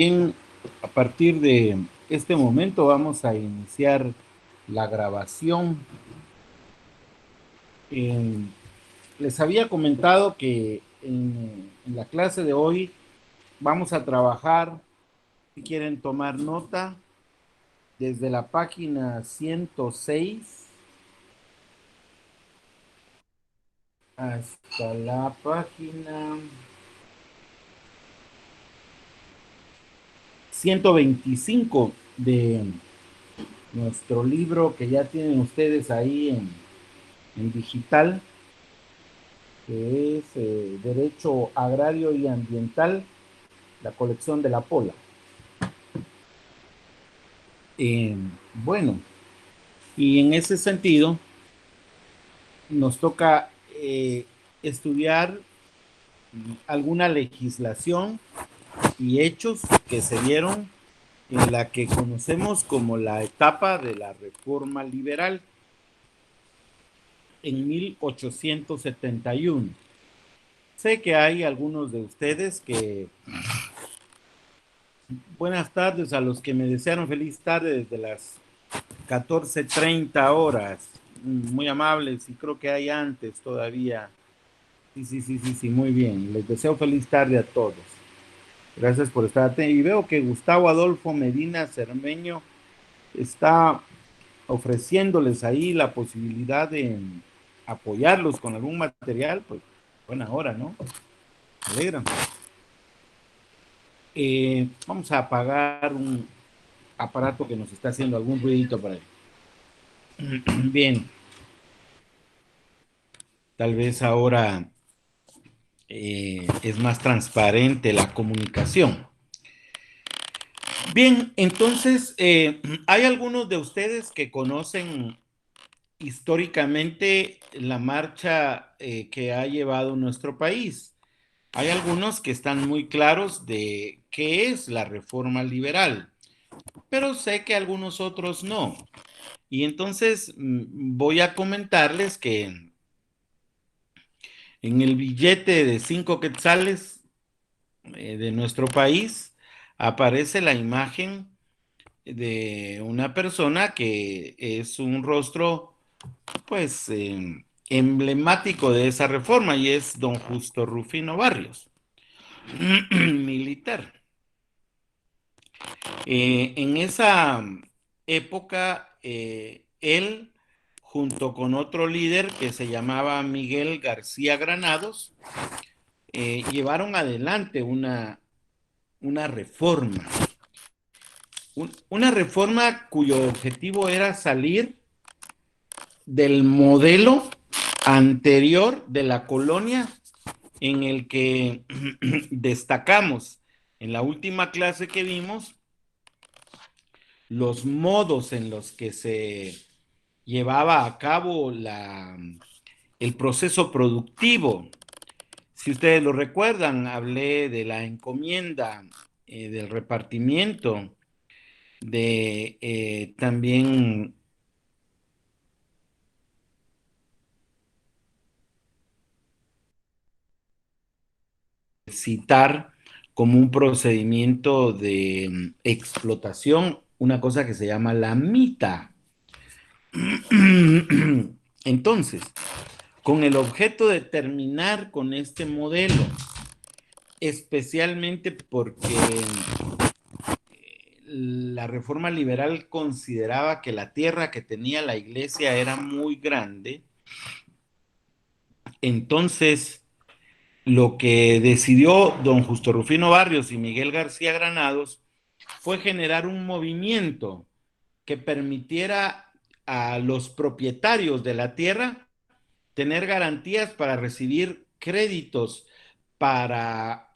Bien, a partir de este momento vamos a iniciar la grabación. Eh, Les había comentado que en la clase de hoy vamos a trabajar, si quieren tomar nota, desde la página 106 hasta la página 125 de nuestro libro que ya tienen ustedes ahí en digital, que es Derecho Agrario y Ambiental, la colección de la Pola. Eh, bueno, y en ese sentido nos toca estudiar alguna legislación y hechos que se dieron en la que conocemos como la etapa de la Reforma Liberal en 1871. Sé que hay algunos de ustedes que buenas tardes a los que me desearon feliz tarde desde las 14:30 horas. Muy amables, y creo que hay antes todavía. Sí, muy bien. Les deseo feliz tarde a todos. Gracias por estar atentos. Y veo que Gustavo Adolfo Medina Cermeño está ofreciéndoles ahí la posibilidad de apoyarlos con algún material. Pues buena hora, ¿no? Me alegra. Vamos a apagar un aparato que nos está haciendo algún ruidito para él. Bien, tal vez ahora es más transparente la comunicación. Bien, entonces, hay algunos de ustedes que conocen históricamente la marcha que ha llevado nuestro país. Hay algunos que están muy claros de qué es la reforma liberal, pero sé que algunos otros no. Y entonces voy a comentarles que en el billete de 5 quetzales de nuestro país aparece la imagen de una persona que es un rostro, pues, emblemático de esa reforma, y es don Justo Rufino Barrios, militar. En esa época, él, junto con otro líder que se llamaba Miguel García Granados, llevaron adelante una reforma. Una reforma cuyo objetivo era salir del modelo anterior de la colonia en el que destacamos en la última clase que vimos los modos en los que se llevaba a cabo el proceso productivo. Si ustedes lo recuerdan, hablé de la encomienda, del repartimiento, de también citar como un procedimiento de explotación una cosa que se llama la mita. Entonces, con el objeto de terminar con este modelo, especialmente porque la reforma liberal consideraba que la tierra que tenía la iglesia era muy grande, entonces lo que decidió don Justo Rufino Barrios y Miguel García Granados fue generar un movimiento que permitiera a los propietarios de la tierra tener garantías para recibir créditos para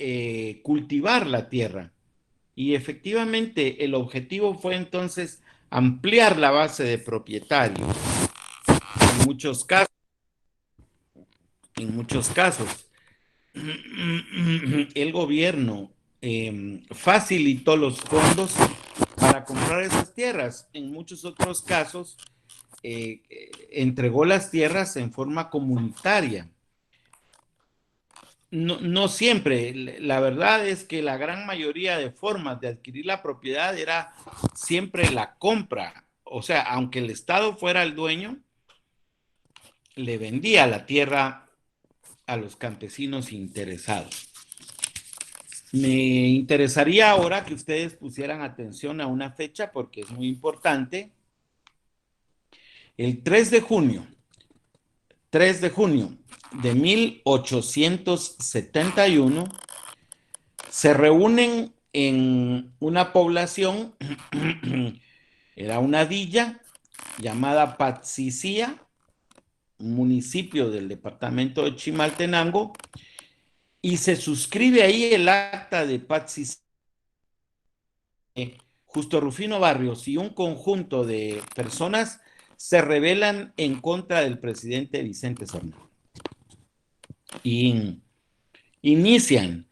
cultivar la tierra. Y efectivamente el objetivo fue entonces ampliar la base de propietarios. En muchos casos, en muchos casos el gobierno facilitó los fondos para comprar esas tierras. En muchos otros casos, entregó las tierras en forma comunitaria. No, no siempre. La verdad es que la gran mayoría de formas de adquirir la propiedad era siempre la compra. O sea, aunque el Estado fuera el dueño, le vendía la tierra a los campesinos interesados. Me interesaría ahora que ustedes pusieran atención a una fecha porque es muy importante. El 3 de junio de 1871 se reúnen en una población, era una villa llamada Patzicía, un municipio del departamento de Chimaltenango, y se suscribe ahí el acta de Patzicía. Justo Rufino Barrios y un conjunto de personas se rebelan en contra del presidente Vicente Serrano y inician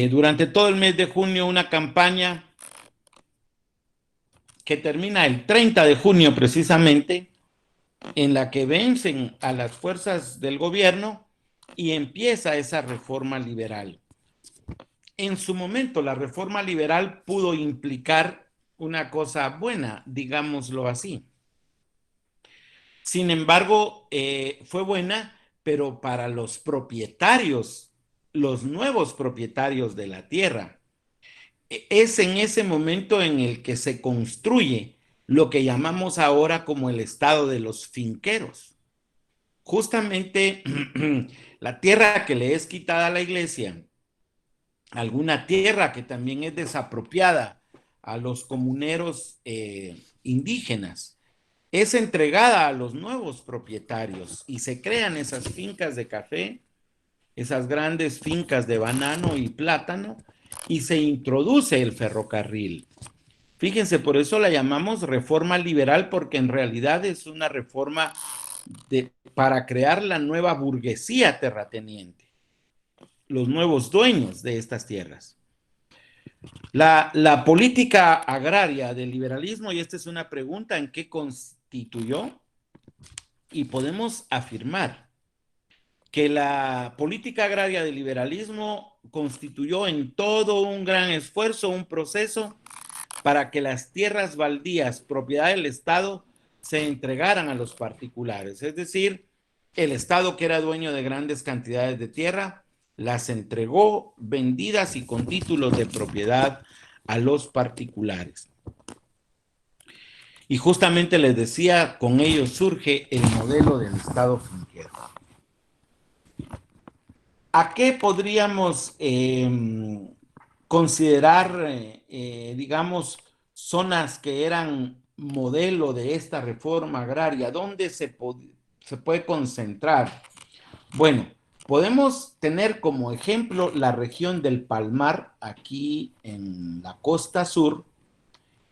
durante todo el mes de junio una campaña que termina el 30 de junio precisamente, en la que vencen a las fuerzas del gobierno y empieza esa reforma liberal. En su momento, la reforma liberal pudo implicar una cosa buena, digámoslo así. Sin embargo, fue buena, pero para los propietarios, los nuevos propietarios de la tierra. Es en ese momento en el que se construye lo que llamamos ahora como el estado de los finqueros. Justamente la tierra que le es quitada a la iglesia, alguna tierra que también es desapropiada a los comuneros indígenas, es entregada a los nuevos propietarios y se crean esas fincas de café, esas grandes fincas de banano y plátano, y se introduce el ferrocarril. Fíjense, por eso la llamamos reforma liberal, porque en realidad es una reforma para crear la nueva burguesía terrateniente, los nuevos dueños de estas tierras. La política agraria del liberalismo, y esta es una pregunta, ¿en qué constituyó? Y podemos afirmar que la política agraria del liberalismo constituyó en todo un gran esfuerzo, un proceso para que las tierras baldías, propiedad del Estado, se entregaran a los particulares. Es decir, el Estado, que era dueño de grandes cantidades de tierra, las entregó vendidas y con títulos de propiedad a los particulares. Y justamente les decía, con ello surge el modelo del Estado finquero. ¿A qué podríamos considerar, digamos, zonas que eran modelo de esta reforma agraria? ¿Dónde se puede concentrar? Bueno, podemos tener como ejemplo la región del Palmar, aquí en la costa sur,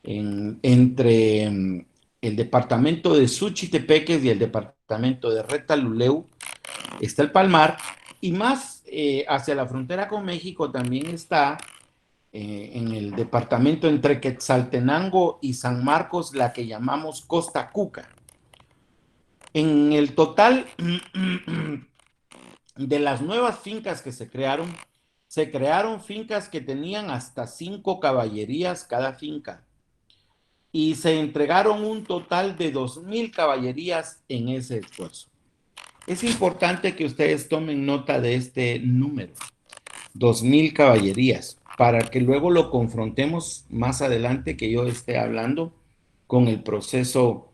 entre el departamento de Suchitepeques y el departamento de Retaluleu, está el Palmar, y más hacia la frontera con México también está en el departamento entre Quetzaltenango y San Marcos, la que llamamos Costa Cuca. En el total de las nuevas fincas que se crearon fincas que tenían hasta 5 caballerías cada finca. Y se entregaron un total de 2,000 caballerías en ese esfuerzo. Es importante que ustedes tomen nota de este número, 2,000 caballerías, para que luego lo confrontemos más adelante que yo esté hablando con el proceso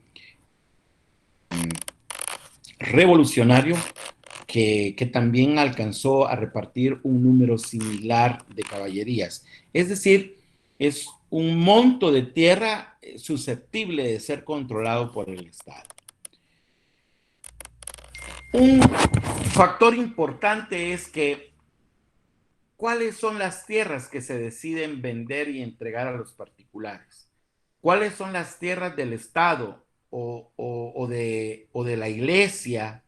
revolucionario que también alcanzó a repartir un número similar de caballerías. Es decir, es un monto de tierra susceptible de ser controlado por el Estado. Un factor importante es que ¿cuáles son las tierras que se deciden vender y entregar a los particulares? ¿Cuáles son las tierras del Estado o de la iglesia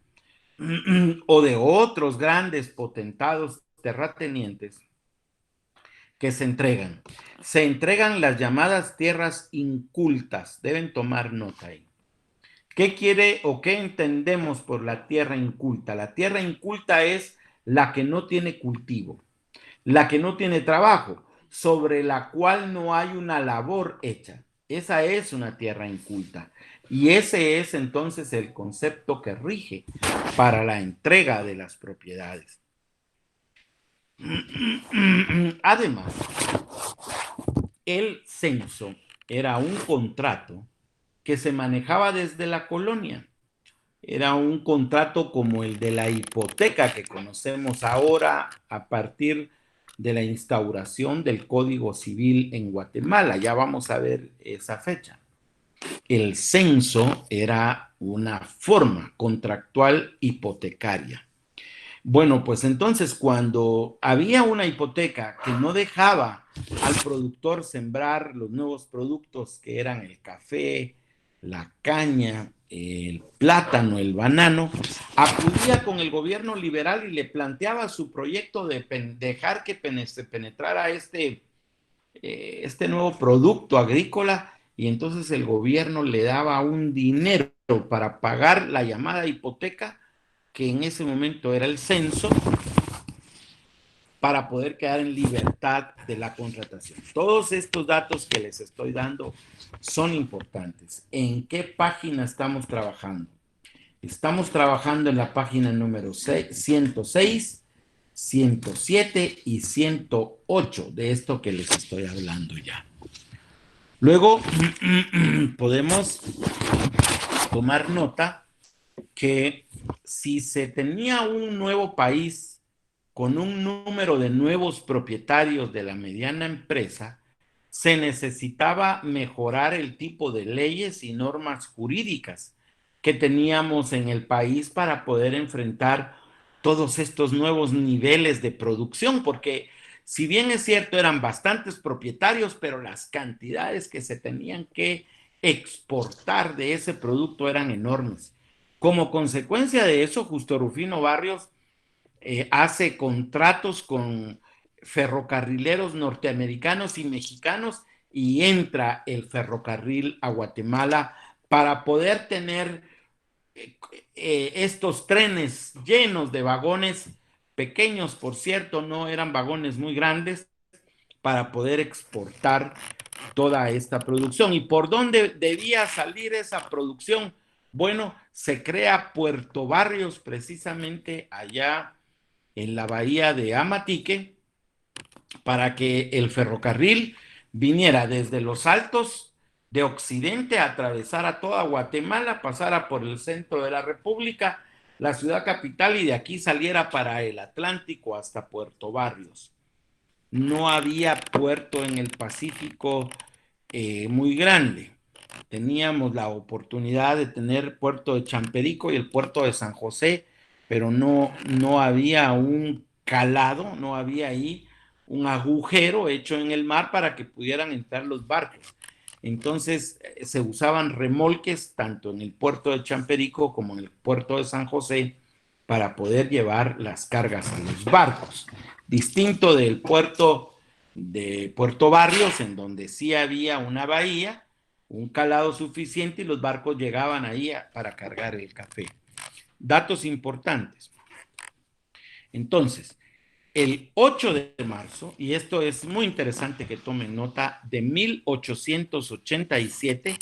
o de otros grandes potentados terratenientes que se entregan? Se entregan las llamadas tierras incultas. Deben tomar nota ahí. ¿Qué quiere o qué entendemos por la tierra inculta? La tierra inculta es la que no tiene cultivo, la que no tiene trabajo, sobre la cual no hay una labor hecha. Esa es una tierra inculta. Y ese es entonces el concepto que rige para la entrega de las propiedades. Además, el censo era un contrato que se manejaba desde la colonia. Era un contrato como el de la hipoteca que conocemos ahora a partir de la instauración del Código Civil en Guatemala. Ya vamos a ver esa fecha. El censo era una forma contractual hipotecaria. Bueno, pues entonces cuando había una hipoteca que no dejaba al productor sembrar los nuevos productos que eran el café, la caña, el plátano, el banano, acudía con el gobierno liberal y le planteaba su proyecto de dejar que se penetrara este nuevo producto agrícola y entonces el gobierno le daba un dinero para pagar la llamada hipoteca, que en ese momento era el censo, para poder quedar en libertad de la contratación. Todos estos datos que les estoy dando son importantes. ¿En qué página estamos trabajando? Estamos trabajando en la página número 106, 107 y 108 de esto que les estoy hablando ya. Luego podemos tomar nota que si se tenía un nuevo país con un número de nuevos propietarios de la mediana empresa, se necesitaba mejorar el tipo de leyes y normas jurídicas que teníamos en el país para poder enfrentar todos estos nuevos niveles de producción, porque si bien es cierto, eran bastantes propietarios, pero las cantidades que se tenían que exportar de ese producto eran enormes. Como consecuencia de eso, Justo Rufino Barrios hace contratos con ferrocarrileros norteamericanos y mexicanos y entra el ferrocarril a Guatemala para poder tener estos trenes llenos de vagones pequeños, por cierto, no eran vagones muy grandes, para poder exportar toda esta producción. ¿Y por dónde debía salir esa producción? Bueno, se crea Puerto Barrios precisamente allá en la bahía de Amatique para que el ferrocarril viniera desde los Altos de Occidente, atravesara toda Guatemala, pasara por el centro de la República, la ciudad capital, y de aquí saliera para el Atlántico hasta Puerto Barrios. No había puerto en el Pacífico muy grande. Teníamos la oportunidad de tener puerto de Champerico y el puerto de San José, pero no había un calado, no había ahí un agujero hecho en el mar para que pudieran entrar los barcos. Entonces se usaban remolques tanto en el puerto de Champerico como en el puerto de San José para poder llevar las cargas a los barcos. Distinto del puerto de Puerto Barrios, en donde sí había una bahía, un calado suficiente y los barcos llegaban ahí para cargar el café. Datos importantes. Entonces, el 8 de marzo, y esto es muy interesante que tomen nota, de 1887,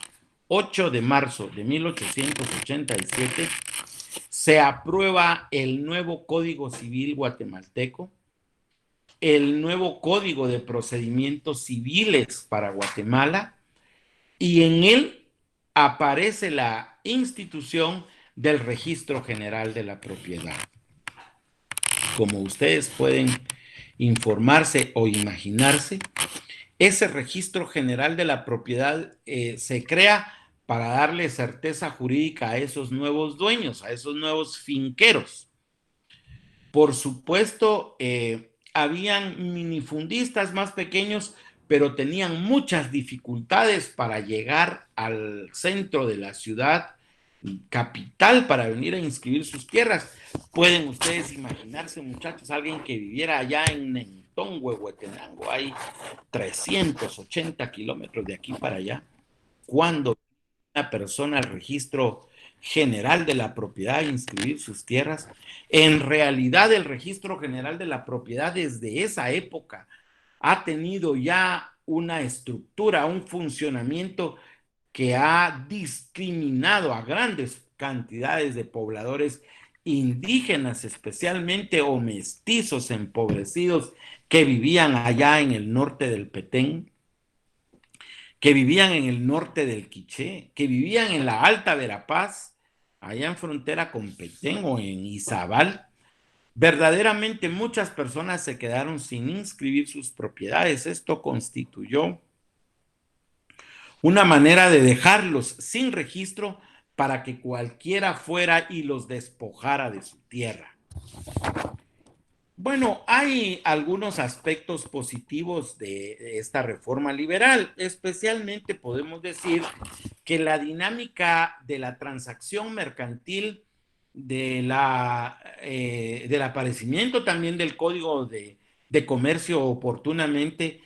8 de marzo de 1887, se aprueba el nuevo Código Civil guatemalteco, el nuevo Código de Procedimientos Civiles para Guatemala, y en él aparece la institución del Registro General de la Propiedad. Como ustedes pueden informarse o imaginarse, ese Registro General de la Propiedad se crea para darle certeza jurídica a esos nuevos dueños, a esos nuevos finqueros. Por supuesto, habían minifundistas más pequeños, pero tenían muchas dificultades para llegar al centro de la ciudad capital para venir a inscribir sus tierras. Pueden ustedes imaginarse, muchachos, alguien que viviera allá en Nentón, Huehuetenango, hay 380 kilómetros de aquí para allá. Cuando una persona al registro General de la Propiedad e inscribir sus tierras. En realidad, el Registro General de la Propiedad desde esa época ha tenido ya una estructura, un funcionamiento que ha discriminado a grandes cantidades de pobladores indígenas, especialmente o mestizos empobrecidos que vivían allá en el norte del Petén, que vivían en el norte del Quiché, que vivían en la Alta Verapaz, allá en frontera con Petén o en Izabal. Verdaderamente muchas personas se quedaron sin inscribir sus propiedades. Esto constituyó una manera de dejarlos sin registro para que cualquiera fuera y los despojara de su tierra. Bueno, hay algunos aspectos positivos de esta reforma liberal. Especialmente podemos decir que la dinámica de la transacción mercantil, del aparecimiento también del Código de Comercio oportunamente,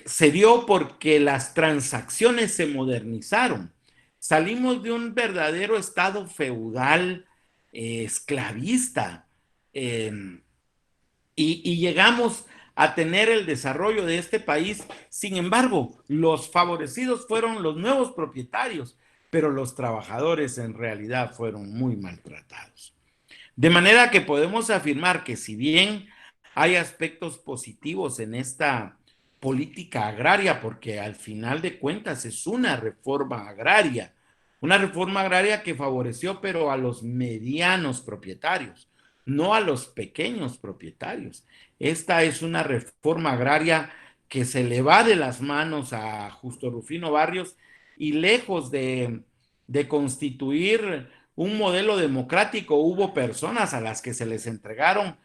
se dio porque las transacciones se modernizaron. Salimos de un verdadero estado feudal, esclavista, eh, y llegamos a tener el desarrollo de este país. Sin embargo, los favorecidos fueron los nuevos propietarios, pero los trabajadores en realidad fueron muy maltratados. De manera que podemos afirmar que si bien hay aspectos positivos en esta política agraria, porque al final de cuentas es una reforma agraria que favoreció pero a los medianos propietarios, no a los pequeños propietarios. Esta es una reforma agraria que se le va de las manos a Justo Rufino Barrios y lejos de constituir un modelo democrático, hubo personas a las que se les entregaron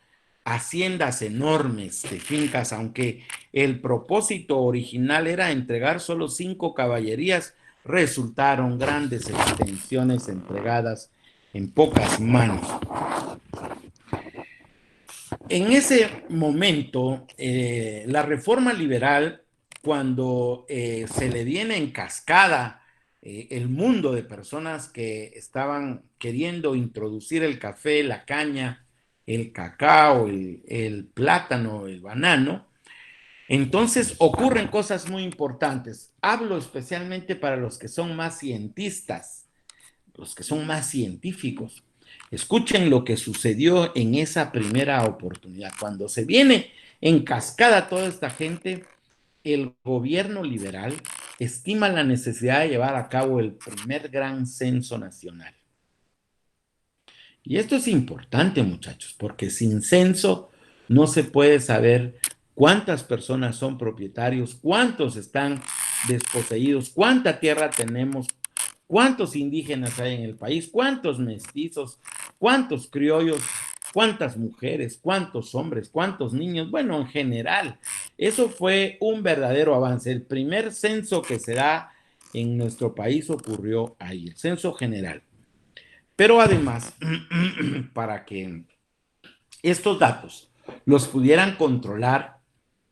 haciendas enormes de fincas, aunque el propósito original era entregar solo 5 caballerías, resultaron grandes extensiones entregadas en pocas manos. En ese momento, la reforma liberal, cuando se le viene en cascada el mundo de personas que estaban queriendo introducir el café, la caña, el cacao, el plátano, el banano, entonces ocurren cosas muy importantes. Hablo especialmente para los que son más cientistas, los que son más científicos. Escuchen lo que sucedió en esa primera oportunidad. Cuando se viene en cascada toda esta gente, el gobierno liberal estima la necesidad de llevar a cabo el primer gran censo nacional. Y esto es importante, muchachos, porque sin censo no se puede saber cuántas personas son propietarios, cuántos están desposeídos, cuánta tierra tenemos, cuántos indígenas hay en el país, cuántos mestizos, cuántos criollos, cuántas mujeres, cuántos hombres, cuántos niños. Bueno, en general, eso fue un verdadero avance. El primer censo que se da en nuestro país ocurrió ahí, el censo general. Pero además, para que estos datos los pudieran controlar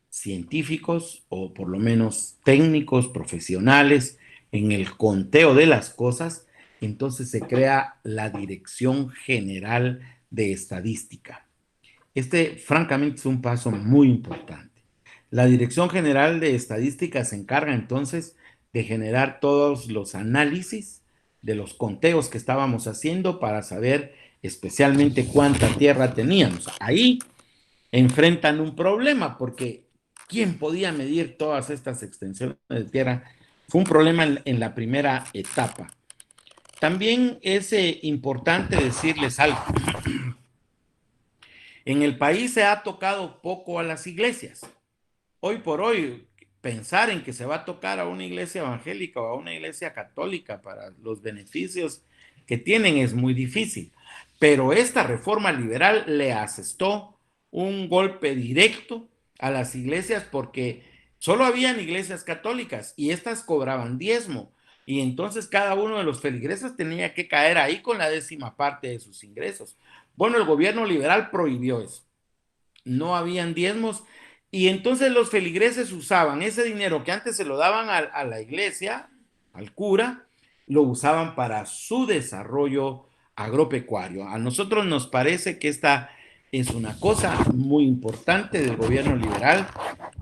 científicos o por lo menos técnicos profesionales en el conteo de las cosas, entonces se crea la Dirección General de Estadística. Este, francamente, es un paso muy importante. La Dirección General de Estadística se encarga entonces de generar todos los análisis de los conteos que estábamos haciendo para saber especialmente cuánta tierra teníamos. Ahí enfrentan un problema porque ¿quién podía medir todas estas extensiones de tierra? Fue un problema en la primera etapa. También es importante decirles algo. En el país se ha tocado poco a las iglesias. Hoy por hoy, pensar en que se va a tocar a una iglesia evangélica o a una iglesia católica para los beneficios que tienen es muy difícil. Pero esta reforma liberal le asestó un golpe directo a las iglesias porque solo habían iglesias católicas y estas cobraban diezmo. Y entonces cada uno de los feligreses tenía que caer ahí con la 10ª parte de sus ingresos. Bueno, el gobierno liberal prohibió eso. No habían diezmos y entonces los feligreses usaban ese dinero que antes se lo daban a la iglesia, al cura, lo usaban para su desarrollo agropecuario. A nosotros nos parece que esta es una cosa muy importante del gobierno liberal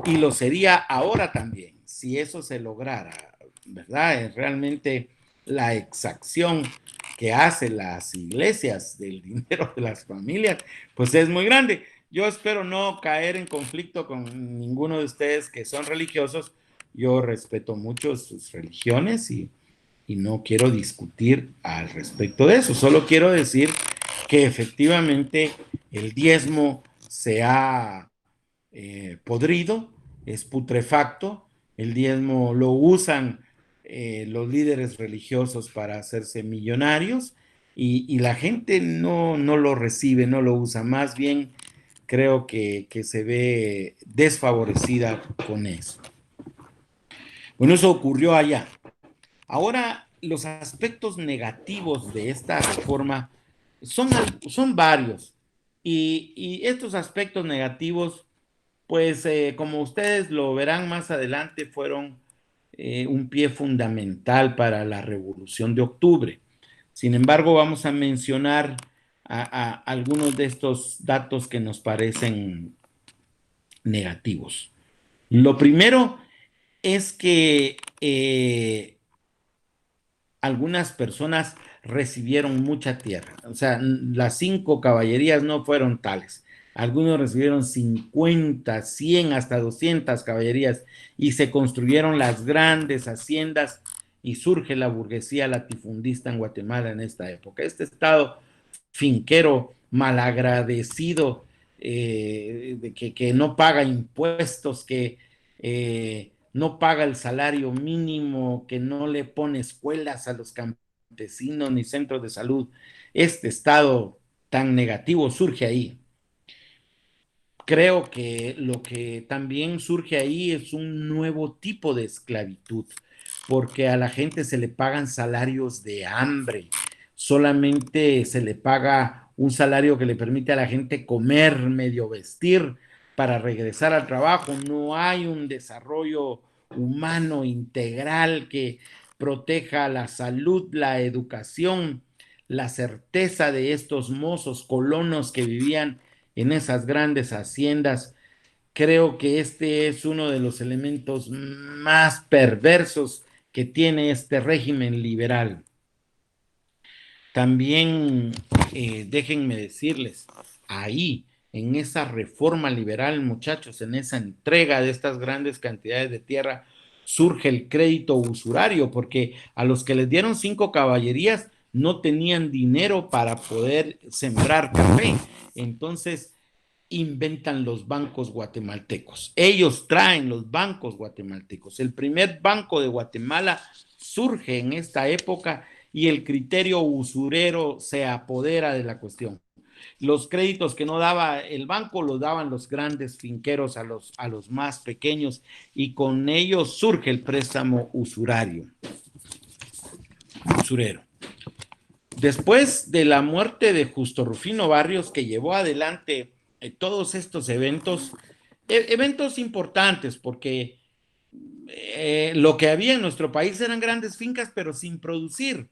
y lo sería ahora también, si eso se lograra, ¿verdad? Es realmente la exacción que hacen las iglesias del dinero de las familias, pues es muy grande. Yo espero no caer en conflicto con ninguno de ustedes que son religiosos. Yo respeto mucho sus religiones y no quiero discutir al respecto de eso. Solo quiero decir que efectivamente el diezmo se ha podrido, es putrefacto. El diezmo lo usan los líderes religiosos para hacerse millonarios y la gente no lo recibe, no lo usa. Más bien creo que se ve desfavorecida con eso. Bueno, eso ocurrió allá. Ahora, los aspectos negativos de esta reforma son, son varios. Y estos aspectos negativos, pues como ustedes lo verán más adelante, fueron un pie fundamental para la Revolución de Octubre. Sin embargo, vamos a mencionar algunos de estos datos que nos parecen negativos. Lo primero es que algunas personas recibieron mucha tierra. O sea, las 5 caballerías no fueron tales. Algunos recibieron 50, 100, hasta 200 caballerías y se construyeron las grandes haciendas y surge la burguesía latifundista en Guatemala en esta época. Este estado finquero malagradecido, que no paga impuestos, que no paga el salario mínimo, que no le pone escuelas a los campesinos ni centros de salud. Este estado tan negativo surge ahí. Creo que lo que también surge ahí es un nuevo tipo de esclavitud, porque a la gente se le pagan salarios de hambre, solamente se le paga un salario que le permite a la gente comer, medio vestir para regresar al trabajo. No hay un desarrollo humano integral que proteja la salud, la educación, la certeza de estos mozos colonos que vivían en esas grandes haciendas. Creo que este es uno de los elementos más perversos que tiene este régimen liberal. También déjenme decirles, ahí, en esa reforma liberal, muchachos, en esa entrega de estas grandes cantidades de tierra, surge el crédito usurario, porque a los que les dieron 5 caballerías no tenían dinero para poder sembrar café. Entonces, inventan los bancos guatemaltecos. Ellos traen los bancos guatemaltecos. El primer banco de Guatemala surge en esta época y el criterio usurero se apodera de la cuestión. Los créditos que no daba el banco los daban los grandes finqueros a los más pequeños y con ellos surge el préstamo usurero. Después de la muerte de Justo Rufino Barrios, que llevó adelante todos estos eventos, eventos importantes, porque lo que había en nuestro país eran grandes fincas, pero sin producir.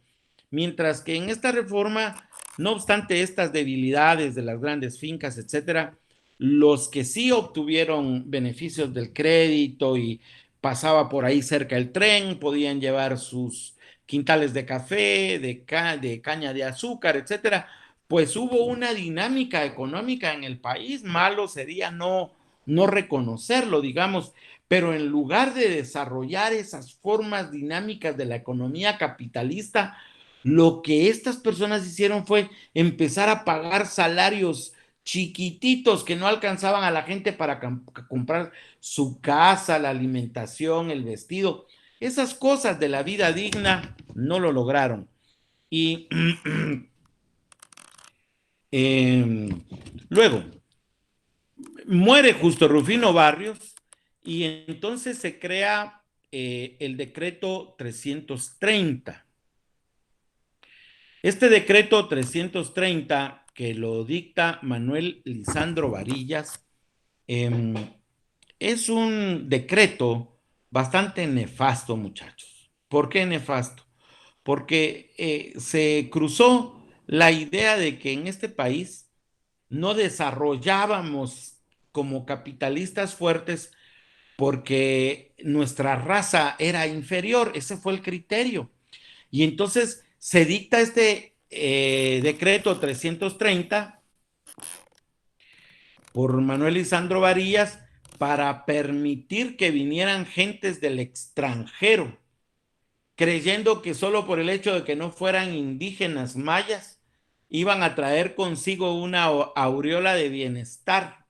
Mientras que en esta reforma, no obstante estas debilidades de las grandes fincas, etcétera, los que sí obtuvieron beneficios del crédito y pasaba por ahí cerca el tren, podían llevar sus quintales de café, de caña de azúcar, etcétera, pues hubo una dinámica económica en el país. Malo sería no reconocerlo, digamos, pero en lugar de desarrollar esas formas dinámicas de la economía capitalista, lo que estas personas hicieron fue empezar a pagar salarios chiquititos que no alcanzaban a la gente para comprar su casa, la alimentación, el vestido. Esas cosas de la vida digna no lo lograron. Y luego, muere Justo Rufino Barrios y entonces se crea el decreto 330. Este decreto 330, que lo dicta Manuel Lisandro Varillas, es un decreto bastante nefasto, muchachos. ¿Por qué nefasto? porque se cruzó la idea de que en este país no desarrollábamos como capitalistas fuertes porque nuestra raza era inferior. Ese fue el criterio. Y entonces se dicta este decreto 330 por Manuel Lisandro Varillas para permitir que vinieran gentes del extranjero, creyendo que solo por el hecho de que no fueran indígenas mayas iban a traer consigo una aureola de bienestar.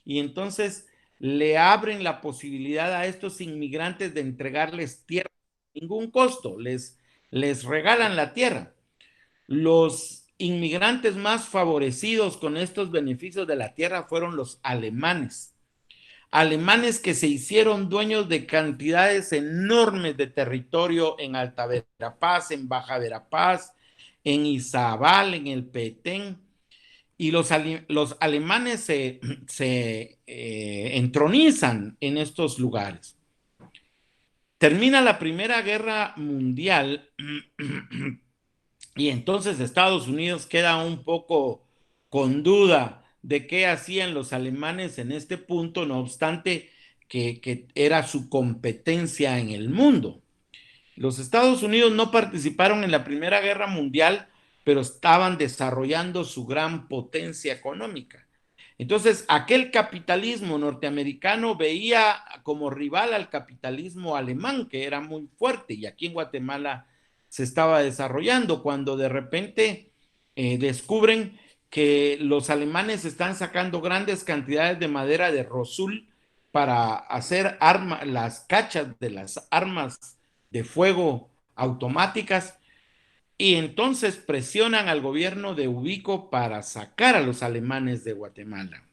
Y entonces le abren la posibilidad a estos inmigrantes de entregarles tierra sin ningún costo, les regalan la tierra. Los inmigrantes más favorecidos con estos beneficios de la tierra fueron los alemanes. Alemanes que se hicieron dueños de cantidades enormes de territorio en Alta Verapaz, en Baja Verapaz, en Izabal, en el Petén. Y los alemanes se entronizan en estos lugares. Termina la Primera Guerra Mundial y entonces Estados Unidos queda un poco con duda de qué hacían los alemanes en este punto, no obstante que era su competencia en el mundo. Los Estados Unidos no participaron en la Primera Guerra Mundial, pero estaban desarrollando su gran potencia económica. Entonces, aquel capitalismo norteamericano veía como rival al capitalismo alemán, que era muy fuerte, y aquí en Guatemala se estaba desarrollando, cuando de repente descubren que los alemanes están sacando grandes cantidades de madera de rosul para hacer las cachas de las armas de fuego automáticas, y entonces presionan al gobierno de Ubico para sacar a los alemanes de Guatemala.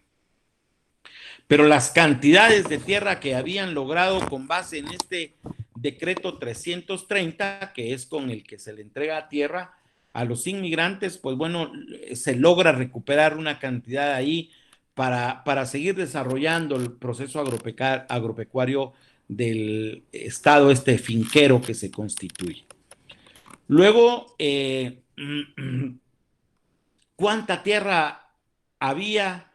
Pero las cantidades de tierra que habían logrado con base en este decreto 330, que es con el que se le entrega tierra a los inmigrantes, pues bueno, se logra recuperar una cantidad ahí para seguir desarrollando el proceso agropecuario del estado este finquero que se constituye. Luego, ¿cuánta tierra había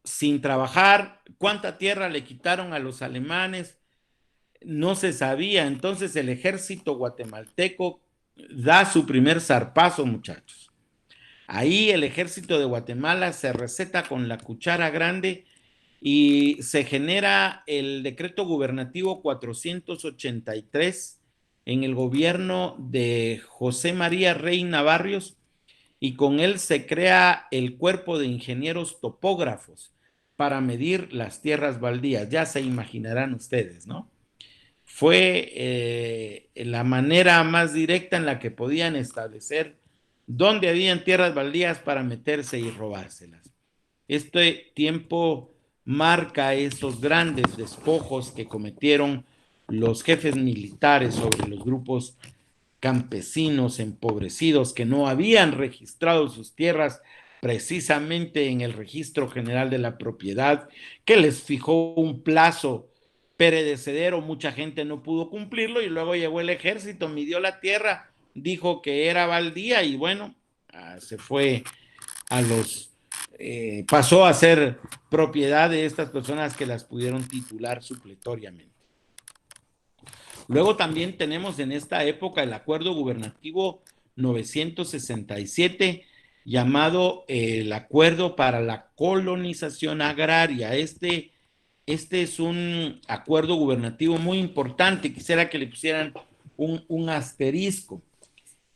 sin trabajar? ¿Cuánta tierra le quitaron a los alemanes? No se sabía. Entonces el ejército guatemalteco da su primer zarpazo, muchachos. Ahí el ejército de Guatemala se receta con la cuchara grande y se genera el decreto gubernativo 483 en el gobierno de José María Reina Barrios, y con él se crea el cuerpo de ingenieros topógrafos para medir las tierras baldías. Ya se imaginarán ustedes, ¿no? Fue la manera más directa en la que podían establecer dónde habían tierras baldías para meterse y robárselas. Este tiempo marca esos grandes despojos que cometieron los jefes militares sobre los grupos campesinos empobrecidos que no habían registrado sus tierras precisamente en el Registro General de la Propiedad, que les fijó un plazo perecedero, mucha gente no pudo cumplirlo, y luego llegó el ejército, midió la tierra, dijo que era baldía y bueno, se fue a los pasó a ser propiedad de estas personas que las pudieron titular supletoriamente. Luego también tenemos en esta época el acuerdo gubernativo 967, llamado el Acuerdo para la Colonización Agraria. Este es un acuerdo gubernativo muy importante. Quisiera que le pusieran un asterisco.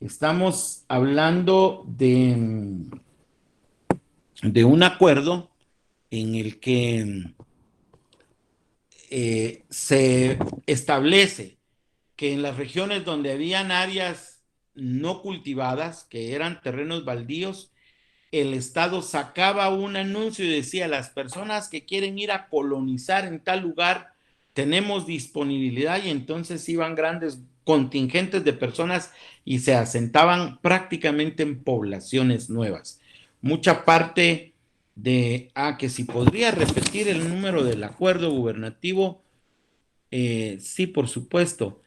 Estamos hablando de un acuerdo en el que se establece que en las regiones donde habían áreas no cultivadas, que eran terrenos baldíos, el Estado sacaba un anuncio y decía: las personas que quieren ir a colonizar en tal lugar, tenemos disponibilidad, y entonces iban grandes contingentes de personas y se asentaban prácticamente en poblaciones nuevas. Mucha parte que si podría repetir el número del acuerdo gubernativo, sí, por supuesto.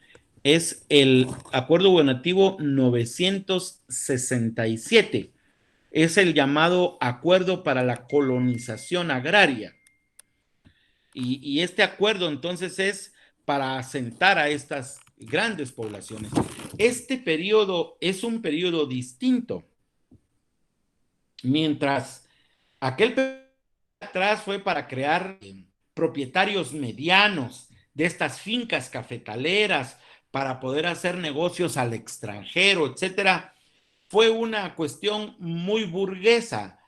es el acuerdo gubernativo 967. Es el llamado Acuerdo para la Colonización Agraria. Y este acuerdo entonces es para asentar a estas grandes poblaciones. Este periodo es un periodo distinto. Mientras aquel periodo atrás fue para crear propietarios medianos de estas fincas cafetaleras para poder hacer negocios al extranjero, etcétera, fue una cuestión muy burguesa,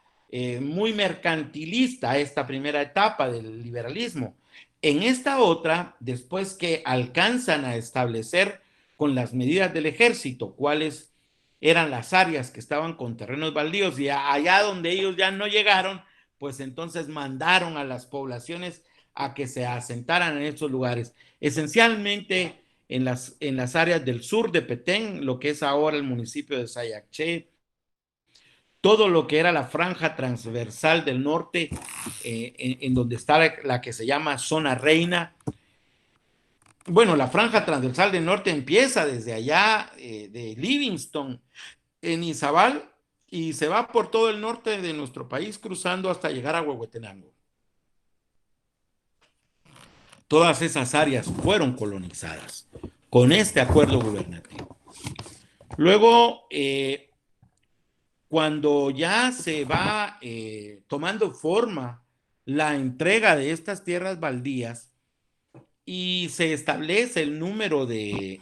muy mercantilista esta primera etapa del liberalismo. En esta otra, después que alcanzan a establecer con las medidas del ejército cuáles eran las áreas que estaban con terrenos baldíos y allá donde ellos ya no llegaron, pues entonces mandaron a las poblaciones a que se asentaran en esos lugares. Esencialmente en las áreas del sur de Petén, lo que es ahora el municipio de Sayacché, todo lo que era la franja transversal del norte, en donde está la que se llama zona reina. Bueno, la franja transversal del norte empieza desde allá, de Livingston, en Izabal, y se va por todo el norte de nuestro país, cruzando hasta llegar a Huehuetenango. Todas esas áreas fueron colonizadas con este acuerdo gubernativo. Luego, cuando ya se va tomando forma la entrega de estas tierras baldías y se establece el número de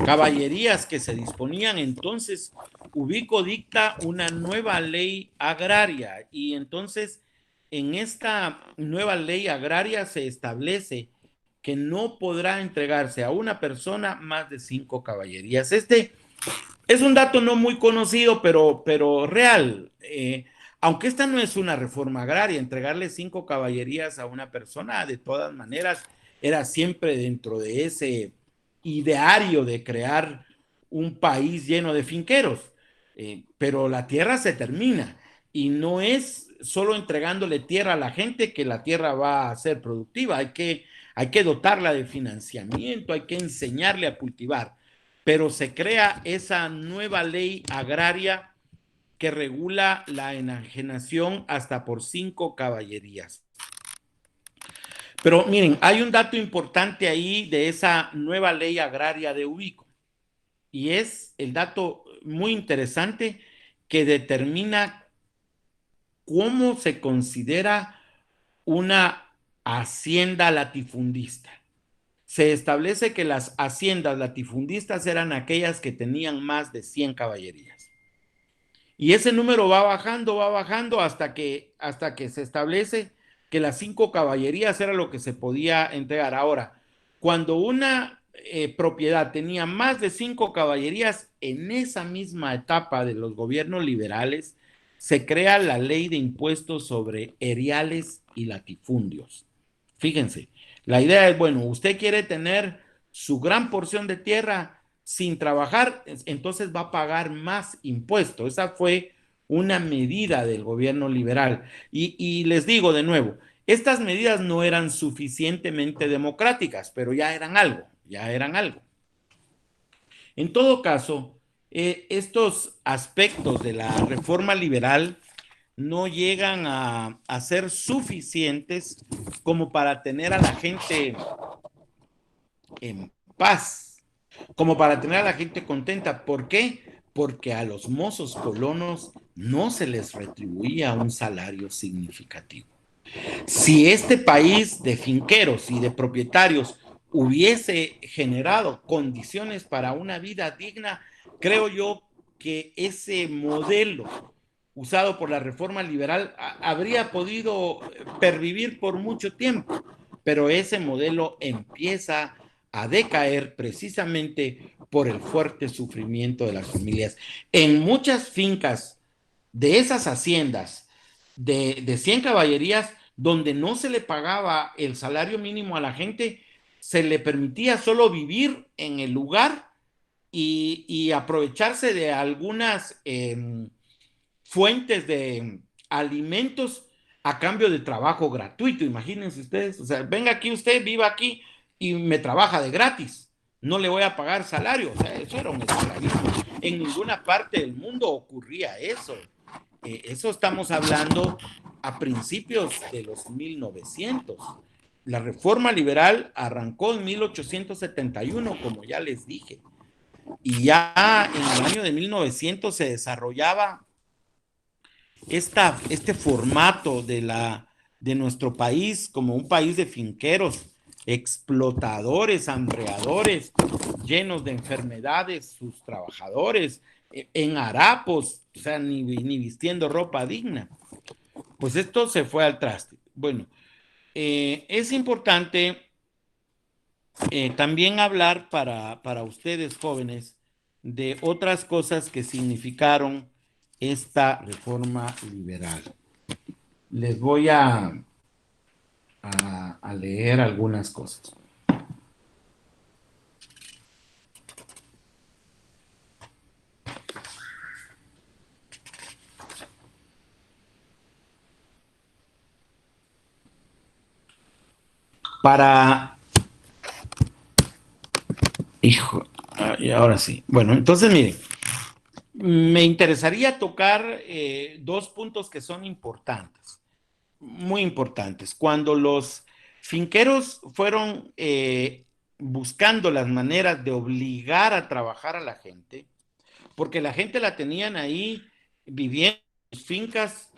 caballerías que se disponían, entonces Ubico dicta una nueva ley agraria y entonces en esta nueva ley agraria se establece que no podrá entregarse a una persona más de 5 caballerías. Este es un dato no muy conocido, pero real. Aunque esta no es una reforma agraria, entregarle 5 caballerías a una persona, de todas maneras, era siempre dentro de ese ideario de crear un país lleno de finqueros. Pero la tierra se termina y no es solo entregándole tierra a la gente que la tierra va a ser productiva. Hay que dotarla de financiamiento, hay que enseñarle a cultivar, pero se crea esa nueva ley agraria que regula la enajenación hasta por 5 caballerías. Pero miren, hay un dato importante ahí de esa nueva ley agraria de Ubico, y es el dato muy interesante que determina cómo se considera una hacienda latifundista. Se establece que las haciendas latifundistas eran aquellas que tenían más de 100 caballerías. Y ese número va bajando hasta que se establece que las 5 caballerías era lo que se podía entregar. Ahora, cuando una propiedad tenía más de 5 caballerías, en esa misma etapa de los gobiernos liberales, se crea la ley de impuestos sobre eriales y latifundios. Fíjense, la idea es, bueno, usted quiere tener su gran porción de tierra sin trabajar, entonces va a pagar más impuestos. Esa fue una medida del gobierno liberal. Y les digo de nuevo, estas medidas no eran suficientemente democráticas, pero ya eran algo, ya eran algo. En todo caso, estos aspectos de la reforma liberal no llegan a ser suficientes como para tener a la gente en paz, como para tener a la gente contenta. ¿Por qué? Porque a los mozos colonos no se les retribuía un salario significativo. Si este país de finqueros y de propietarios hubiese generado condiciones para una vida digna, creo yo que ese modelo usado por la reforma liberal habría podido pervivir por mucho tiempo, pero ese modelo empieza a decaer precisamente por el fuerte sufrimiento de las familias. En muchas fincas de esas haciendas de 100 caballerías, donde no se le pagaba el salario mínimo a la gente, se le permitía solo vivir en el lugar y aprovecharse de algunas fuentes de alimentos a cambio de trabajo gratuito. Imagínense ustedes, o sea, venga aquí usted, viva aquí y me trabaja de gratis. No le voy a pagar salario. O sea, eso era un esclavismo. En ninguna parte del mundo ocurría eso. Eso estamos hablando a principios de los 1900. La reforma liberal arrancó en 1871, como ya les dije. Y ya en el año de 1900 se desarrollaba este formato de nuestro país como un país de finqueros, explotadores, hambreadores, llenos de enfermedades, sus trabajadores, en harapos, o sea, ni vistiendo ropa digna. Pues esto se fue al traste. Bueno, es importante también hablar para ustedes jóvenes de otras cosas que significaron esta reforma liberal. Les voy a leer algunas cosas. Para... Hijo, y ahora sí. Bueno, entonces miren, me interesaría tocar dos puntos que son importantes, muy importantes. Cuando los finqueros fueron buscando las maneras de obligar a trabajar a la gente, porque la gente la tenían ahí viviendo en sus fincas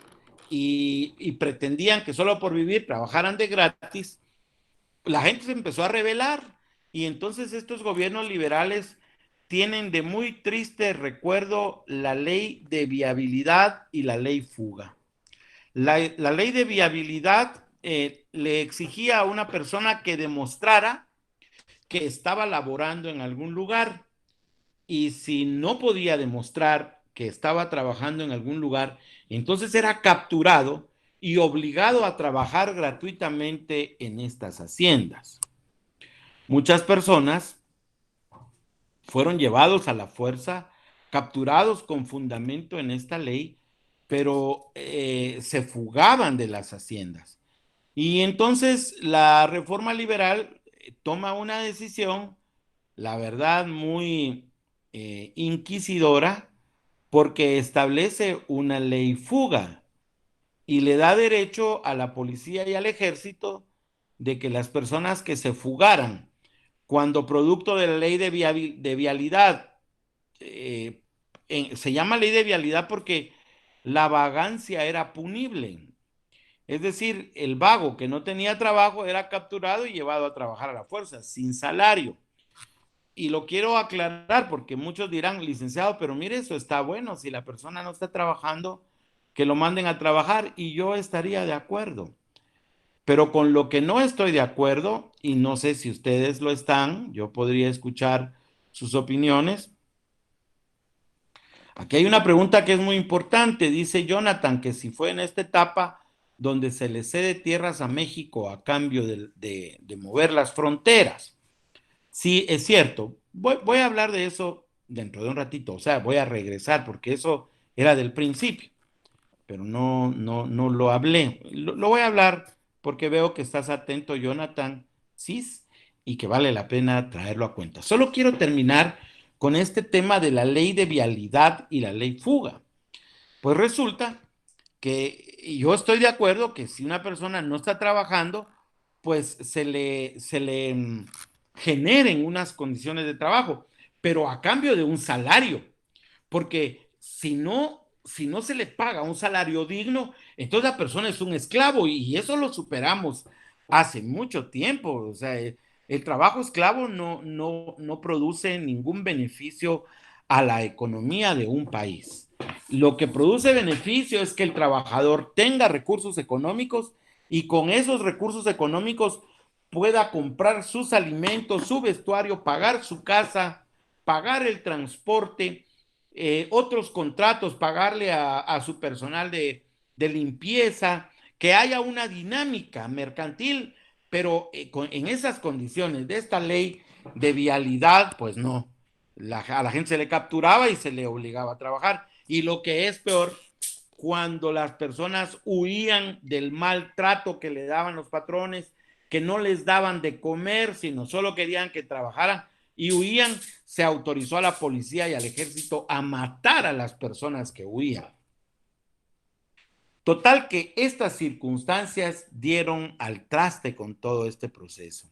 y pretendían que solo por vivir trabajaran de gratis, la gente se empezó a rebelar y entonces estos gobiernos liberales tienen de muy triste recuerdo la ley de viabilidad y la ley fuga. La ley de viabilidad le exigía a una persona que demostrara que estaba laborando en algún lugar y si no podía demostrar que estaba trabajando en algún lugar, entonces era capturado y obligado a trabajar gratuitamente en estas haciendas. Muchas personas fueron llevados a la fuerza, capturados con fundamento en esta ley, pero se fugaban de las haciendas. Y entonces la reforma liberal toma una decisión, la verdad, muy inquisidora, porque establece una ley fuga y le da derecho a la policía y al ejército de que las personas que se fugaran cuando producto de la ley de vialidad, se llama ley de vialidad porque la vagancia era punible. Es decir, el vago que no tenía trabajo era capturado y llevado a trabajar a la fuerza, sin salario. Y lo quiero aclarar porque muchos dirán, licenciado, pero mire, eso está bueno. Si la persona no está trabajando, que lo manden a trabajar y yo estaría de acuerdo. Pero con lo que no estoy de acuerdo, y no sé si ustedes lo están, yo podría escuchar sus opiniones. Aquí hay una pregunta que es muy importante. Dice Jonathan que si fue en esta etapa donde se le cede tierras a México a cambio de mover las fronteras. Sí, es cierto. Voy a hablar de eso dentro de un ratito. O sea, voy a regresar porque eso era del principio, pero no lo hablé. Lo voy a hablar porque veo que estás atento, Jonathan Cis, y que vale la pena traerlo a cuenta. Solo quiero terminar con este tema de la ley de vialidad y la ley fuga. Pues resulta que yo estoy de acuerdo que si una persona no está trabajando, pues se le generen unas condiciones de trabajo, pero a cambio de un salario, porque si no se le paga un salario digno, entonces la persona es un esclavo y eso lo superamos hace mucho tiempo. O sea, el trabajo esclavo no produce ningún beneficio a la economía de un país. Lo que produce beneficio es que el trabajador tenga recursos económicos y con esos recursos económicos pueda comprar sus alimentos, su vestuario, pagar su casa, pagar el transporte, otros contratos, pagarle a su personal de limpieza, que haya una dinámica mercantil, pero en esas condiciones de esta ley de vialidad, pues no. A la gente se le capturaba y se le obligaba a trabajar. Y lo que es peor, cuando las personas huían del maltrato que le daban los patrones, que no les daban de comer, sino solo querían que trabajaran y huían, se autorizó a la policía y al ejército a matar a las personas que huían. Total que estas circunstancias dieron al traste con todo este proceso.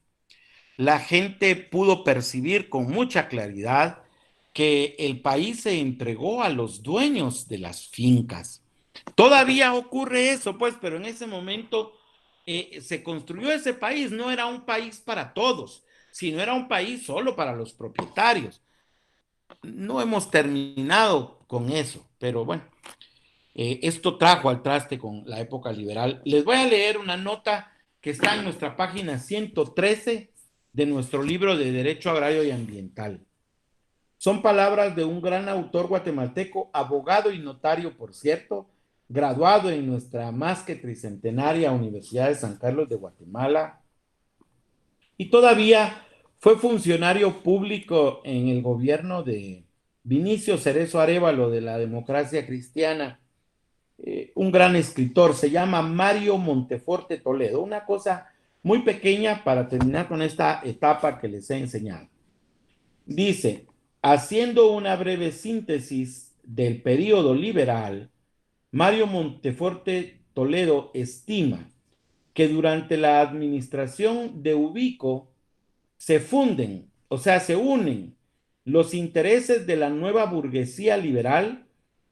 La gente pudo percibir con mucha claridad que el país se entregó a los dueños de las fincas. Todavía ocurre eso, pues, pero en ese momento se construyó ese país. No era un país para todos, sino era un país solo para los propietarios. No hemos terminado con eso, pero bueno, esto trajo al traste con la época liberal. Les voy a leer una nota que está en nuestra página 113 de nuestro libro de Derecho Agrario y Ambiental. Son palabras de un gran autor guatemalteco, abogado y notario, por cierto, graduado en nuestra más que tricentenaria Universidad de San Carlos de Guatemala, y todavía fue funcionario público en el gobierno de Vinicio Cerezo Arévalo de la Democracia Cristiana. Un gran escritor, se llama Mario Monteforte Toledo. Una cosa muy pequeña para terminar con esta etapa que les he enseñado. Dice, haciendo una breve síntesis del período liberal, Mario Monteforte Toledo estima que durante la administración de Ubico se funden, o sea, se unen los intereses de la nueva burguesía liberal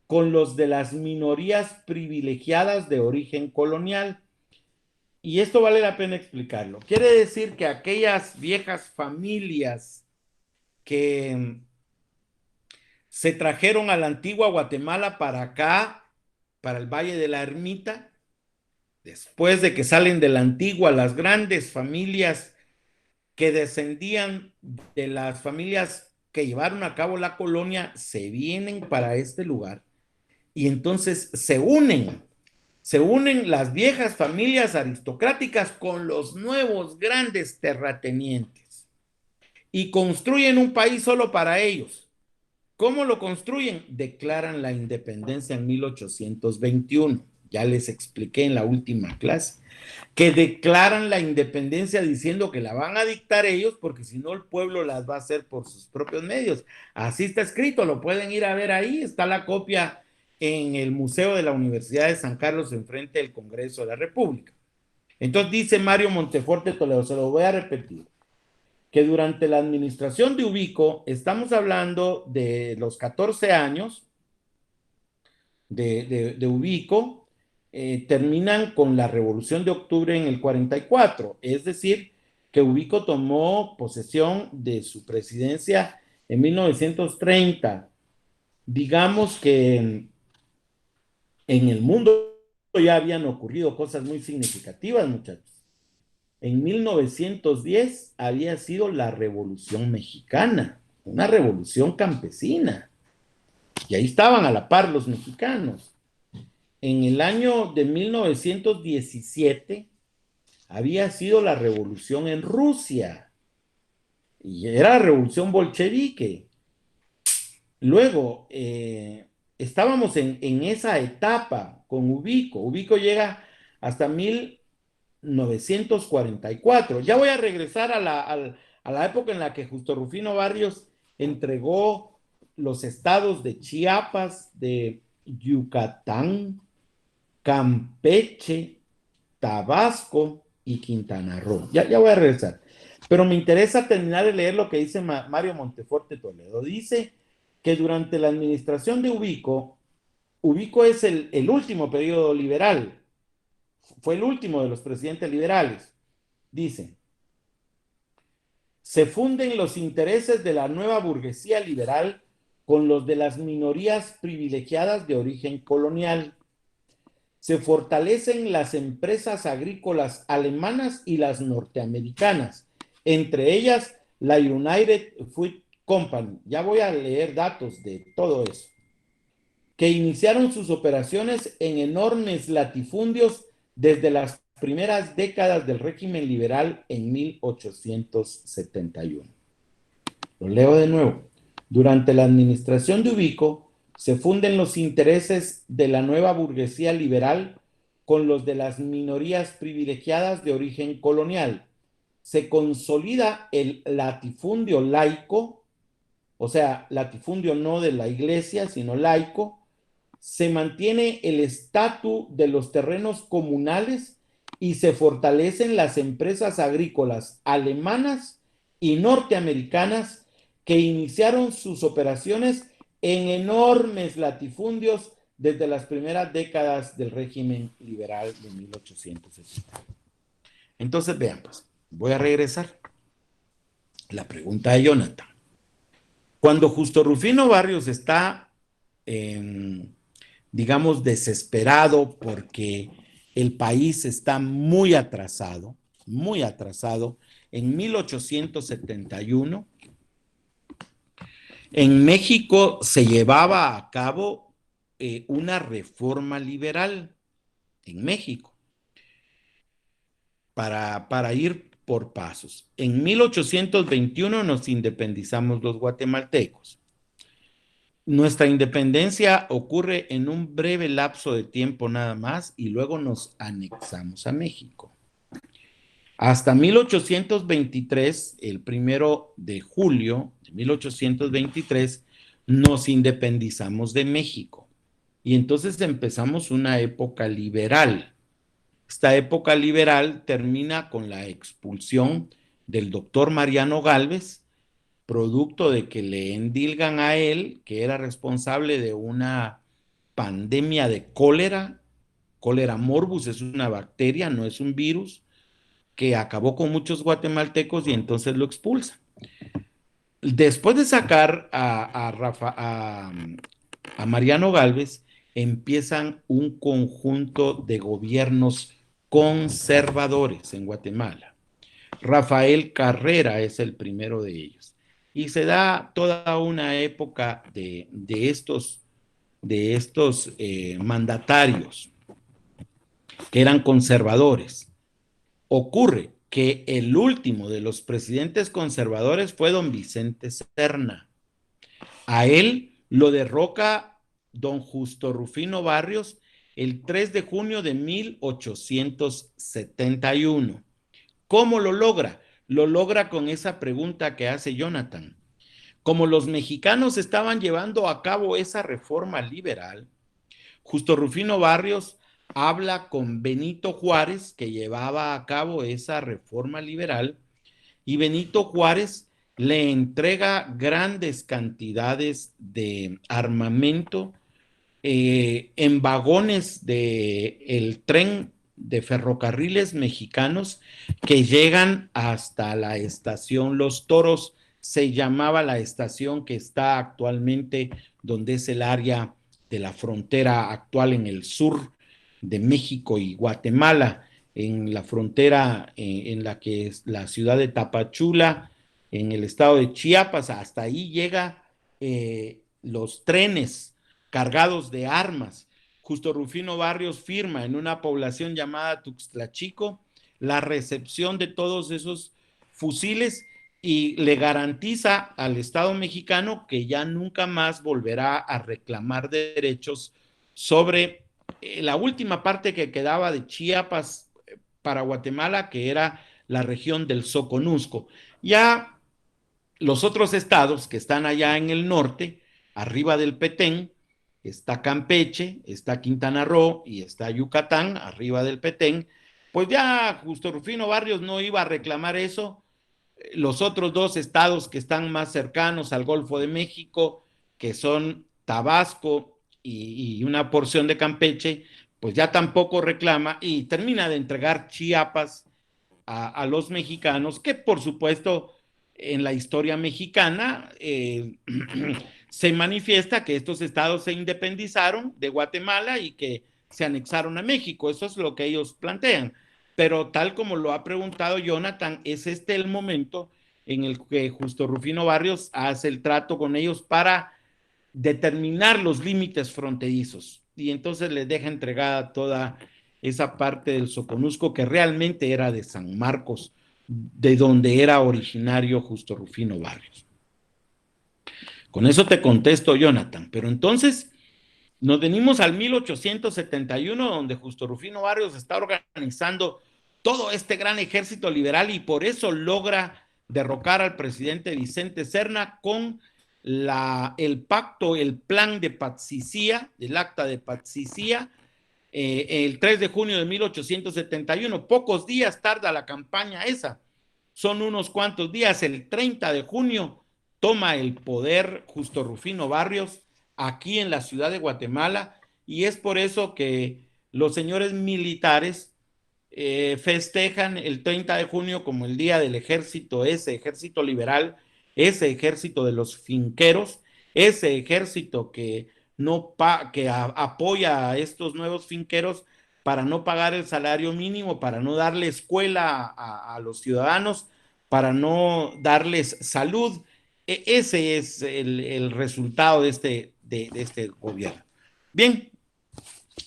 con los de las minorías privilegiadas de origen colonial. Y esto vale la pena explicarlo. Quiere decir que aquellas viejas familias que se trajeron a la antigua Guatemala para acá, para el Valle de la Ermita, después de que salen de la antigua, las grandes familias que descendían de las familias que llevaron a cabo la colonia, se vienen para este lugar y entonces se unen las viejas familias aristocráticas con los nuevos grandes terratenientes y construyen un país solo para ellos. ¿Cómo lo construyen? Declaran la independencia en 1821. Ya les expliqué en la última clase que declaran la independencia diciendo que la van a dictar ellos porque si no el pueblo las va a hacer por sus propios medios. Así está escrito, lo pueden ir a ver ahí, está la copia en el Museo de la Universidad de San Carlos enfrente del Congreso de la República. Entonces dice Mario Monteforte Toledo, se lo voy a repetir, que durante la administración de Ubico, estamos hablando de los 14 años de Ubico, terminan con la Revolución de Octubre en el 44, es decir, que Ubico tomó posesión de su presidencia en 1930. Digamos que en el mundo ya habían ocurrido cosas muy significativas, muchachos. En 1910 había sido la Revolución Mexicana, una revolución campesina, y ahí estaban a la par los mexicanos. En el año de 1917 había sido la revolución en Rusia, y era la revolución bolchevique. Luego, estábamos en esa etapa con Ubico. Ubico llega hasta 1944. Ya voy a regresar a la época en la que Justo Rufino Barrios entregó los estados de Chiapas, de Yucatán, Campeche, Tabasco y Quintana Roo. Ya voy a regresar. Pero me interesa terminar de leer lo que dice Mario Monteforte Toledo. Dice que durante la administración de Ubico, Ubico es el último periodo liberal, fue el último de los presidentes liberales. Dice, se funden los intereses de la nueva burguesía liberal con los de las minorías privilegiadas de origen colonial. Se fortalecen las empresas agrícolas alemanas y las norteamericanas, entre ellas la United Fruit Company. Ya voy a leer datos de todo eso. Que iniciaron sus operaciones en enormes latifundios desde las primeras décadas del régimen liberal en 1871. Lo leo de nuevo. Durante la administración de Ubico, se funden los intereses de la nueva burguesía liberal con los de las minorías privilegiadas de origen colonial. se consolida el latifundio laico, o sea, latifundio no de la iglesia, sino laico, se mantiene el estatus de los terrenos comunales y se fortalecen las empresas agrícolas alemanas y norteamericanas que iniciaron sus operaciones en enormes latifundios desde las primeras décadas del régimen liberal de 1870. Entonces, vean, pues, voy a regresar. La pregunta de Jonathan. Cuando Justo Rufino Barrios está digamos, desesperado porque el país está muy atrasado. En 1871, en México se llevaba a cabo una reforma liberal en México para ir por pasos. En 1821 nos independizamos los guatemaltecos. Nuestra independencia ocurre en un breve lapso de tiempo nada más y luego nos anexamos a México. Hasta 1823, el 1 de julio de 1823, nos independizamos de México y entonces empezamos una época liberal. Esta época liberal termina con la expulsión del doctor Mariano Gálvez, producto de que le endilgan a él, que era responsable de una pandemia de cólera. Cólera morbus es una bacteria, no es un virus, que acabó con muchos guatemaltecos y entonces lo expulsan. Después de sacar a Mariano Gálvez, empiezan un conjunto de gobiernos conservadores en Guatemala. Rafael Carrera es el primero de ellos. Y se da toda una época de estos mandatarios que eran conservadores. Ocurre que el último de los presidentes conservadores fue don Vicente Serna. A él lo derroca don Justo Rufino Barrios el 3 de junio de 1871. ¿Cómo lo logra? Lo logra con esa pregunta que hace Jonathan. Como los mexicanos estaban llevando a cabo esa reforma liberal, Justo Rufino Barrios habla con Benito Juárez, que llevaba a cabo esa reforma liberal, y Benito Juárez le entrega grandes cantidades de armamento en vagones del tren de ferrocarriles mexicanos que llegan hasta la estación Los Toros. Se llamaba la estación que está actualmente donde es el área de la frontera actual en el sur de México y Guatemala, en la frontera en la que es la ciudad de Tapachula, en el estado de Chiapas. Hasta ahí llega los trenes cargados de armas. Justo Rufino Barrios firma en una población llamada Tuxtlachico la recepción de todos esos fusiles y le garantiza al Estado mexicano que ya nunca más volverá a reclamar derechos sobre la última parte que quedaba de Chiapas para Guatemala, que era la región del Soconusco. Ya los otros estados que están allá en el norte, arriba del Petén, está Campeche, está Quintana Roo y está Yucatán, arriba del Petén, pues ya Justo Rufino Barrios no iba a reclamar eso. Los otros dos estados que están más cercanos al Golfo de México, que son Tabasco y una porción de Campeche, pues ya tampoco reclama y termina de entregar Chiapas a los mexicanos, que por supuesto en la historia mexicana se manifiesta que estos estados se independizaron de Guatemala y que se anexaron a México. Eso es lo que ellos plantean. Pero tal como lo ha preguntado Jonathan, es este el momento en el que Justo Rufino Barrios hace el trato con ellos para determinar los límites fronterizos y entonces les deja entregada toda esa parte del Soconusco que realmente era de San Marcos, de donde era originario Justo Rufino Barrios. Con eso te contesto, Jonathan. Pero entonces nos venimos al 1871, donde Justo Rufino Barrios está organizando todo este gran ejército liberal, y por eso logra derrocar al presidente Vicente Serna con el pacto, el plan de Patsicía, el acta de Patsicía, el 3 de junio de 1871. Pocos días tarda la campaña esa, son unos cuantos días. El 30 de junio toma el poder Justo Rufino Barrios aquí en la ciudad de Guatemala, y es por eso que los señores militares festejan el 30 de junio como el día del ejército, ese ejército liberal, ese ejército de los finqueros, ese ejército que, no que apoya a estos nuevos finqueros para no pagar el salario mínimo, para no darle escuela a los ciudadanos, para no darles salud. Ese es el resultado de este gobierno. Bien,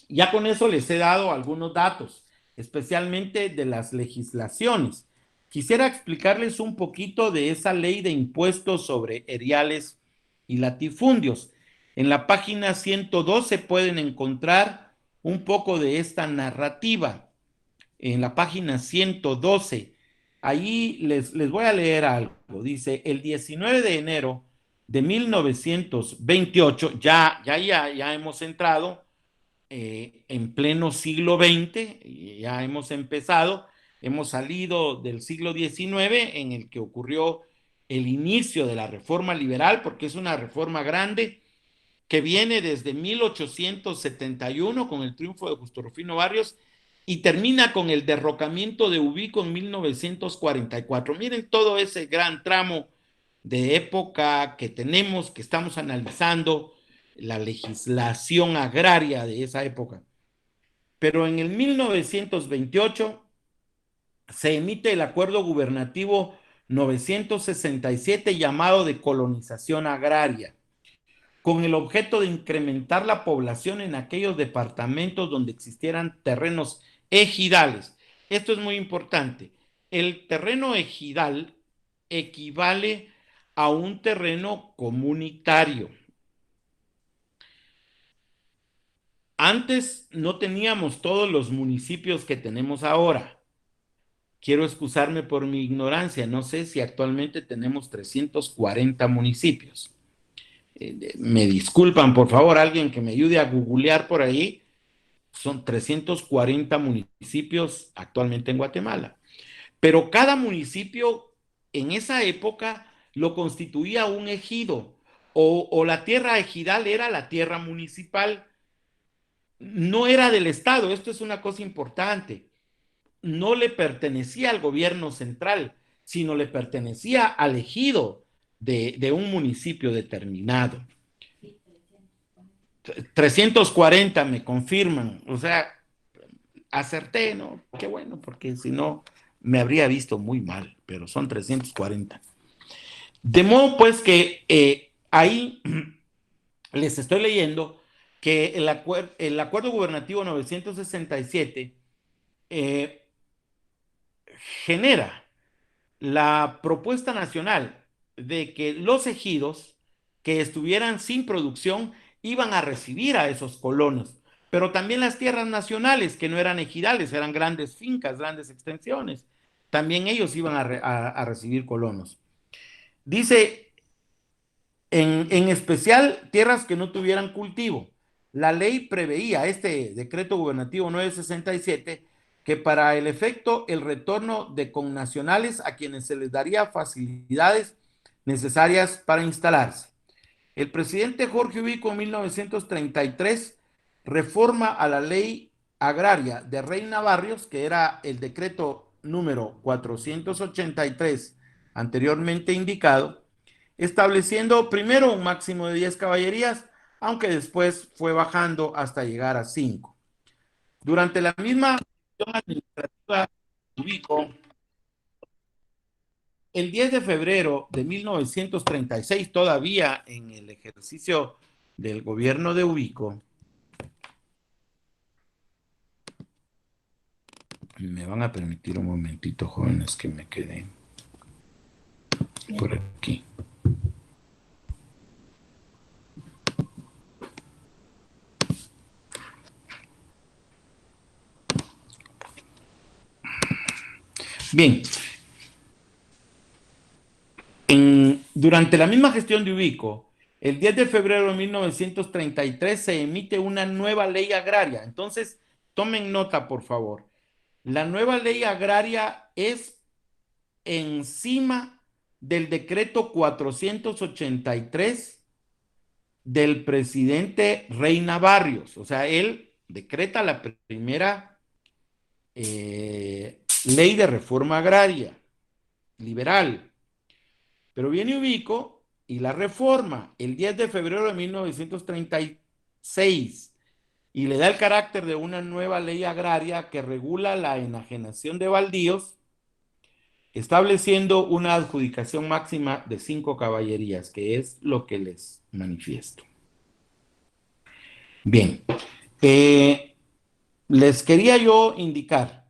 ya con eso les he dado algunos datos, especialmente de las legislaciones. Quisiera explicarles un poquito de esa ley de impuestos sobre eriales y latifundios. En la página 112 pueden encontrar un poco de esta narrativa. En la página 112, ahí les voy a leer algo. Dice, el 19 de enero de 1928, ya hemos entrado en pleno siglo XX, ya hemos empezado, hemos salido del siglo XIX en el que ocurrió el inicio de la reforma liberal, porque es una reforma grande que viene desde 1871 con el triunfo de Justo Rufino Barrios y termina con el derrocamiento de Ubico en 1944. Miren todo ese gran tramo de época que tenemos, que estamos analizando, la legislación agraria de esa época. Pero en el 1928 se emite el acuerdo gubernativo 967 llamado de colonización agraria, con el objeto de incrementar la población en aquellos departamentos donde existieran terrenos ejidales. Esto es muy importante. El terreno ejidal equivale a un terreno comunitario. Antes no teníamos todos los municipios que tenemos ahora. Quiero excusarme por mi ignorancia. No sé si actualmente tenemos 340 municipios. Me disculpan, por favor, alguien que me ayude a googlear por ahí. Son 340 municipios actualmente en Guatemala. Pero cada municipio en esa época lo constituía un ejido, o la tierra ejidal era la tierra municipal, no era del Estado. Esto es una cosa importante. No le pertenecía al gobierno central, sino le pertenecía al ejido de un municipio determinado. 340 me confirman, o sea, acerté, ¿no? Qué bueno, porque si no me habría visto muy mal, pero son 340. De modo pues que ahí les estoy leyendo que el acuerdo gubernativo 967 genera la propuesta nacional de que los ejidos que estuvieran sin producción iban a recibir a esos colonos, pero también las tierras nacionales que no eran ejidales, eran grandes fincas, grandes extensiones, también ellos iban a recibir colonos. Dice, en especial tierras que no tuvieran cultivo. La ley preveía, este decreto gubernativo 967, que para el efecto el retorno de connacionales a quienes se les daría facilidades necesarias para instalarse. El presidente Jorge Ubico en 1933 reforma a la ley agraria de Reina Barrios, que era el decreto número 483 anteriormente indicado, estableciendo primero un máximo de 10 caballerías, aunque después fue bajando hasta llegar a 5. Durante la misma administrativa de Ubico, el 10 de febrero de 1936, todavía en el ejercicio del gobierno de Ubico, me van a permitir un momentito, jóvenes, que me quede por aquí. Bien, durante la misma gestión de Ubico, el 10 de febrero de 1933 se emite una nueva ley agraria. Entonces, tomen nota, por favor. La nueva ley agraria es encima del decreto 483 del presidente Reina Barrios. O sea, él decreta la primera ley de reforma agraria liberal. Pero viene Ubico y la reforma el 10 de febrero de 1936 y le da el carácter de una nueva ley agraria que regula la enajenación de baldíos, estableciendo una adjudicación máxima de 5 caballerías, que es lo que les manifiesto. Bien, les quería yo indicar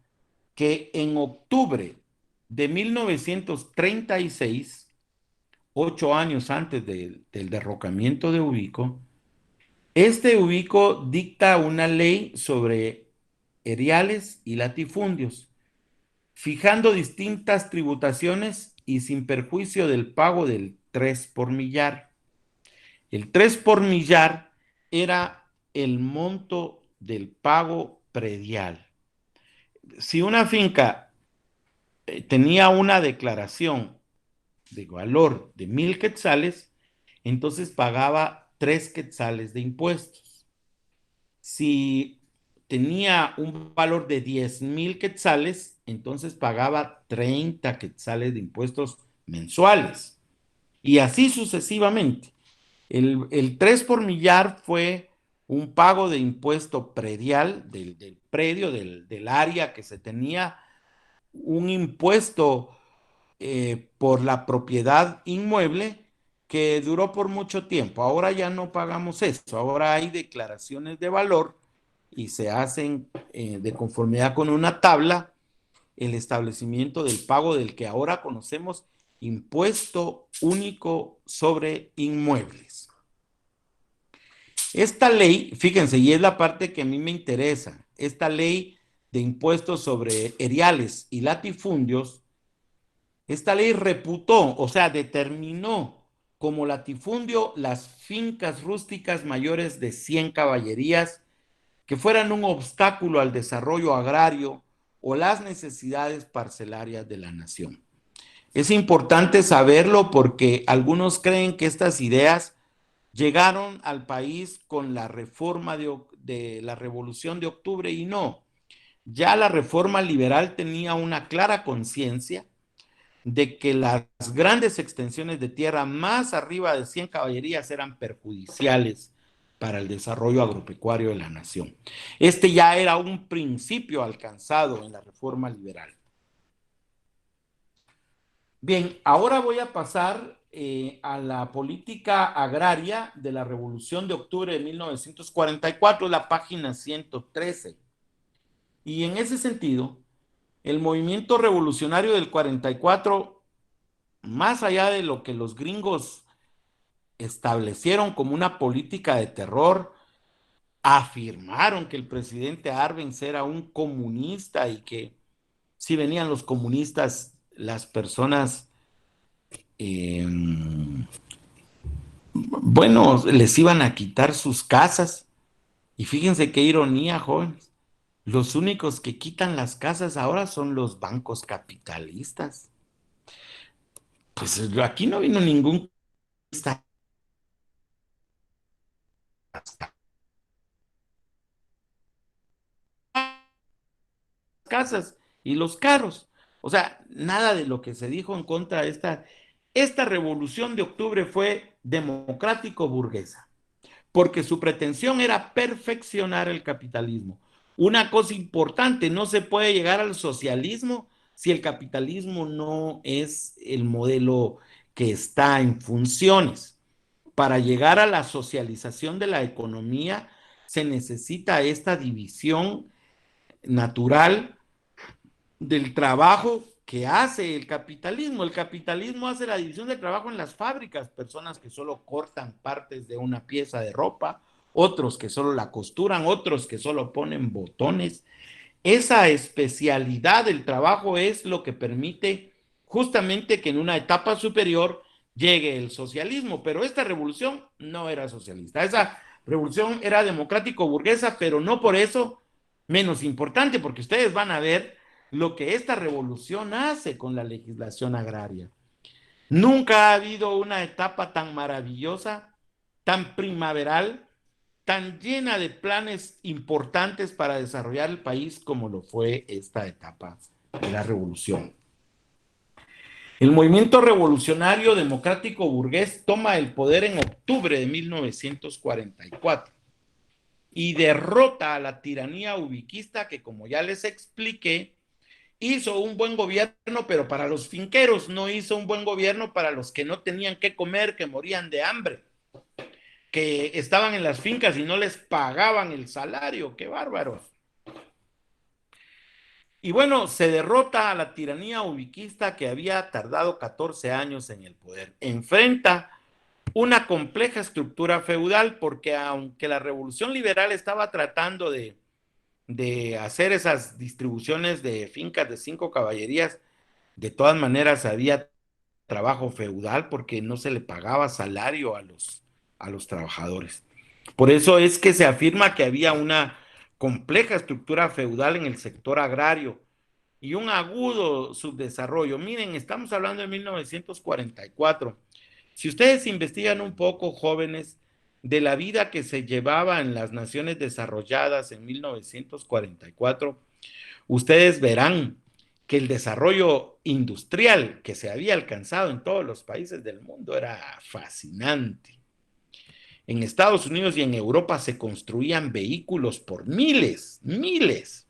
que en octubre de 1936, 8 años antes del derrocamiento de Ubico, este Ubico dicta una ley sobre eriales y latifundios, fijando distintas tributaciones y sin perjuicio del pago del 3 por millar. El 3 por millar era el monto del pago predial. Si una finca tenía una declaración de valor de 1,000 quetzales, entonces pagaba 3 quetzales de impuestos. Si tenía un valor de 10,000 quetzales, entonces pagaba 30 quetzales de impuestos mensuales. Y así sucesivamente. El 3 por millar fue un pago de impuesto predial del predio, del área que se tenía, un impuesto por la propiedad inmueble que duró por mucho tiempo. Ahora ya no pagamos eso, ahora hay declaraciones de valor y se hacen de conformidad con una tabla el establecimiento del pago del que ahora conocemos impuesto único sobre inmuebles. Esta ley, fíjense, y es la parte que a mí me interesa, esta ley de impuestos sobre eriales y latifundios, esta ley reputó, o sea, determinó como latifundio las fincas rústicas mayores de 100 caballerías que fueran un obstáculo al desarrollo agrario o las necesidades parcelarias de la nación. Es importante saberlo porque algunos creen que estas ideas llegaron al país con la reforma de la Revolución de Octubre y no. Ya la reforma liberal tenía una clara conciencia de que las grandes extensiones de tierra más arriba de 100 caballerías eran perjudiciales para el desarrollo agropecuario de la nación. Este ya era un principio alcanzado en la reforma liberal. Bien, ahora voy a pasar a la política agraria de la Revolución de Octubre de 1944, la página 113. Y en ese sentido, el movimiento revolucionario del 44, más allá de lo que los gringos establecieron como una política de terror, afirmaron que el presidente Arbenz era un comunista y que si venían los comunistas, las personas, eh, bueno, les iban a quitar sus casas. Y fíjense qué ironía, jóvenes. Los únicos que quitan las casas ahora son los bancos capitalistas. Pues aquí no vino ningún casas y los carros. O sea, nada de lo que se dijo en contra de esta revolución de octubre fue democrático-burguesa, porque su pretensión era perfeccionar el capitalismo. Una cosa importante, no se puede llegar al socialismo si el capitalismo no es el modelo que está en funciones. Para llegar a la socialización de la economía se necesita esta división natural del trabajo que hace el capitalismo. El capitalismo hace la división del trabajo en las fábricas, personas que solo cortan partes de una pieza de ropa, otros que solo la costuran, otros que solo ponen botones. esa especialidad del trabajo es lo que permite justamente que en una etapa superior llegue el socialismo, pero esta revolución no era socialista, esa revolución era democrático-burguesa, pero no por eso menos importante, porque ustedes van a ver lo que esta revolución hace con la legislación agraria. Nunca ha habido una etapa tan maravillosa, tan primaveral, tan llena de planes importantes para desarrollar el país como lo fue esta etapa de la revolución. El movimiento revolucionario democrático burgués toma el poder en octubre de 1944 y derrota a la tiranía ubiquista que, como ya les expliqué, hizo un buen gobierno, pero para los finqueros, no hizo un buen gobierno para los que no tenían qué comer, que morían de hambre, que estaban en las fincas y no les pagaban el salario. ¡Qué bárbaros! Y bueno, se derrota a la tiranía ubiquista que había tardado 14 años en el poder. Enfrenta una compleja estructura feudal porque aunque la revolución liberal estaba tratando de hacer esas distribuciones de fincas de 5 caballerías, de todas maneras había trabajo feudal porque no se le pagaba salario a los trabajadores. Por eso es que se afirma que había una compleja estructura feudal en el sector agrario y un agudo subdesarrollo. Miren, estamos hablando de 1944. Si ustedes investigan un poco, jóvenes, de la vida que se llevaba en las naciones desarrolladas en 1944, ustedes verán que el desarrollo industrial que se había alcanzado en todos los países del mundo era fascinante. En Estados Unidos y en Europa se construían vehículos por miles, miles.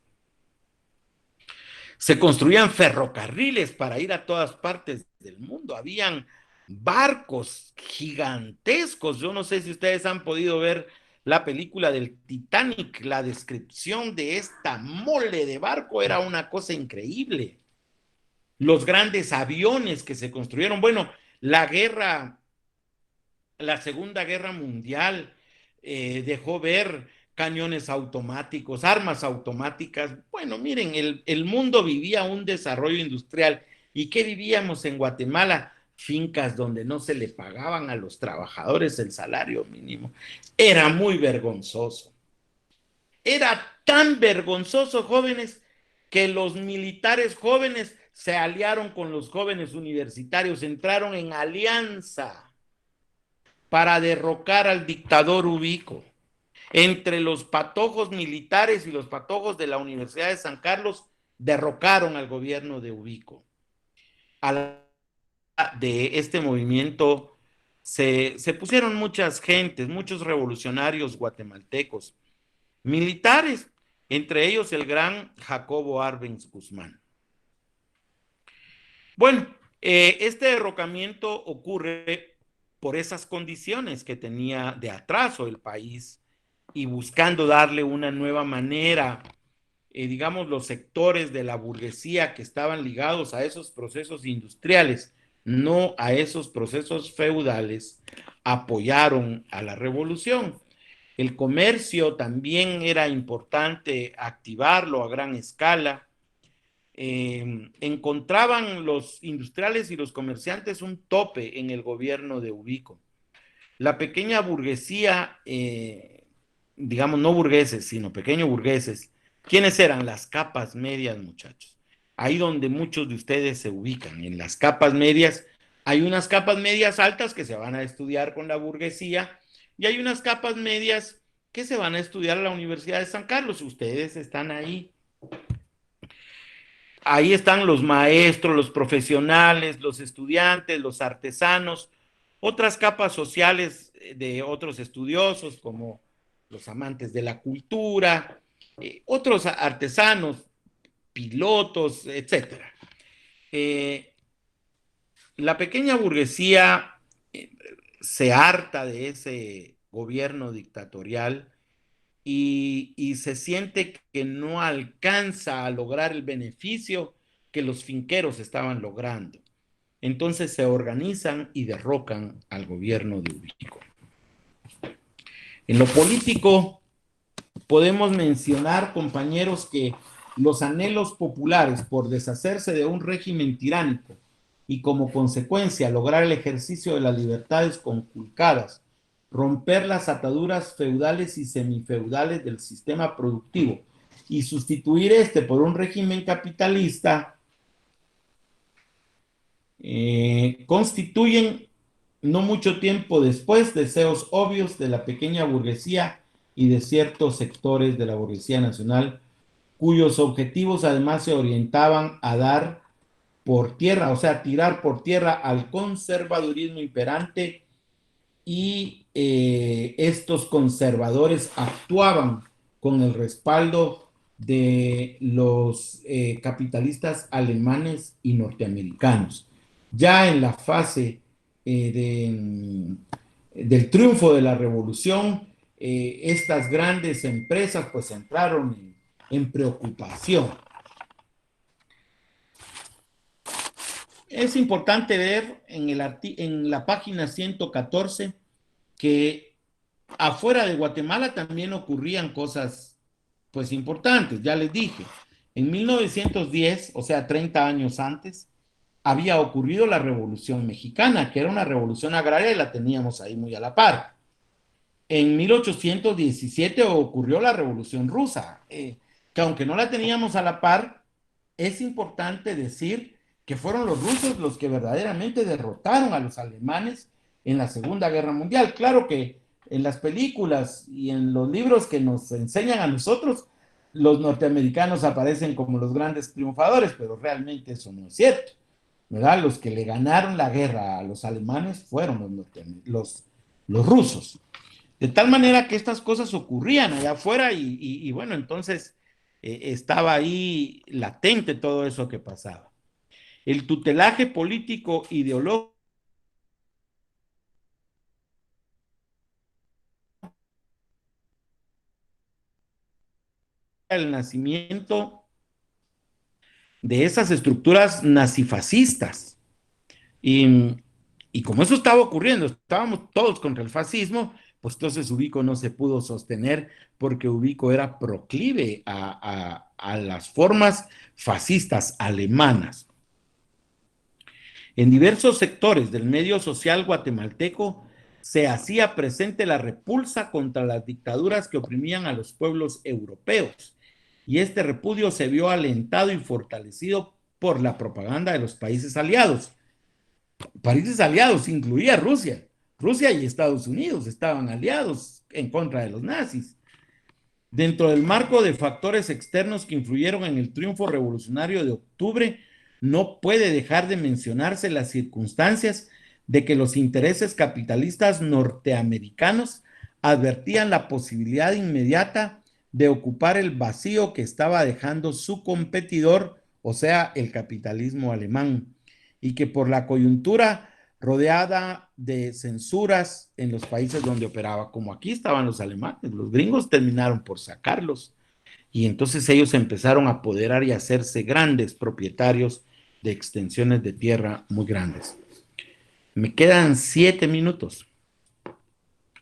Se construían ferrocarriles para ir a todas partes del mundo. Habían barcos gigantescos. Yo no sé si ustedes han podido ver la película del Titanic. La descripción de esta mole de barco era una cosa increíble. Los grandes aviones que se construyeron. Bueno, la Segunda Guerra Mundial dejó ver cañones automáticos, armas automáticas. Bueno, miren, el mundo vivía un desarrollo industrial. ¿Y qué vivíamos en Guatemala? Fincas donde no se le pagaban a los trabajadores el salario mínimo. Era muy vergonzoso. Era tan vergonzoso, jóvenes, que los militares jóvenes se aliaron con los jóvenes universitarios, entraron en alianza para derrocar al dictador Ubico. Entre los patojos militares y los patojos de la Universidad de San Carlos derrocaron al gobierno de Ubico. A la de este movimiento se pusieron muchas gentes, muchos revolucionarios guatemaltecos, militares, entre ellos el gran Jacobo Arbenz Guzmán. Bueno, este derrocamiento ocurre por esas condiciones que tenía de atraso el país y buscando darle una nueva manera, digamos, los sectores de la burguesía que estaban ligados a esos procesos industriales, no a esos procesos feudales, apoyaron a la revolución. El comercio también era importante activarlo a gran escala. Encontraban los industriales y los comerciantes un tope en el gobierno de Ubico. La pequeña burguesía, digamos, no burgueses, sino pequeños burgueses, ¿quiénes eran? Las capas medias, muchachos. Ahí donde muchos de ustedes se ubican, en las capas medias. Hay unas capas medias altas que se van a estudiar con la burguesía y hay unas capas medias que se van a estudiar a la Universidad de San Carlos. Ustedes están ahí. Ahí están los maestros, los profesionales, los estudiantes, los artesanos, otras capas sociales de otros estudiosos como los amantes de la cultura, otros artesanos, pilotos, etcétera. La pequeña burguesía se harta de ese gobierno dictatorial y se siente que no alcanza a lograr el beneficio que los finqueros estaban logrando. Entonces se organizan y derrocan al gobierno de Ubico. En lo político, podemos mencionar, compañeros, que los anhelos populares por deshacerse de un régimen tiránico y como consecuencia lograr el ejercicio de las libertades conculcadas, romper las ataduras feudales y semifeudales del sistema productivo y sustituir este por un régimen capitalista, constituyen no mucho tiempo después deseos obvios de la pequeña burguesía y de ciertos sectores de la burguesía nacional, cuyos objetivos además se orientaban a dar por tierra, o sea, tirar por tierra al conservadurismo imperante y estos conservadores actuaban con el respaldo de los capitalistas alemanes y norteamericanos. Ya en la fase del triunfo de la revolución, estas grandes empresas pues entraron en preocupación. Es importante ver en la página 114 que afuera de Guatemala también ocurrían cosas pues importantes, ya les dije. En 1910, o sea, 30 años antes, había ocurrido la Revolución Mexicana, que era una revolución agraria y la teníamos ahí muy a la par. En 1817 ocurrió la Revolución Rusa, que aunque no la teníamos a la par, es importante decir que fueron los rusos los que verdaderamente derrotaron a los alemanes en la Segunda Guerra Mundial. Claro que en las películas y en los libros que nos enseñan a nosotros, los norteamericanos aparecen como los grandes triunfadores, pero realmente eso no es cierto, ¿verdad? Los que le ganaron la guerra a los alemanes fueron los rusos. De tal manera que estas cosas ocurrían allá afuera y bueno, entonces estaba ahí latente todo eso que pasaba. El tutelaje político ideológico, el nacimiento de esas estructuras nazifascistas. Y, y como eso estaba ocurriendo, estábamos todos contra el fascismo, pues entonces Ubico no se pudo sostener porque Ubico era proclive a las formas fascistas alemanas. En diversos sectores del medio social guatemalteco se hacía presente la repulsa contra las dictaduras que oprimían a los pueblos europeos, y este repudio se vio alentado y fortalecido por la propaganda de los países aliados. Países aliados incluía Rusia. Rusia y Estados Unidos estaban aliados en contra de los nazis. Dentro del marco de factores externos que influyeron en el triunfo revolucionario de octubre, no puede dejar de mencionarse las circunstancias de que los intereses capitalistas norteamericanos advertían la posibilidad inmediata de ocupar el vacío que estaba dejando su competidor, o sea, el capitalismo alemán, y que por la coyuntura rodeada de censuras en los países donde operaba, como aquí estaban los alemanes, los gringos terminaron por sacarlos y entonces ellos empezaron a apoderar y a hacerse grandes propietarios de extensiones de tierra muy grandes. Me quedan 7 minutos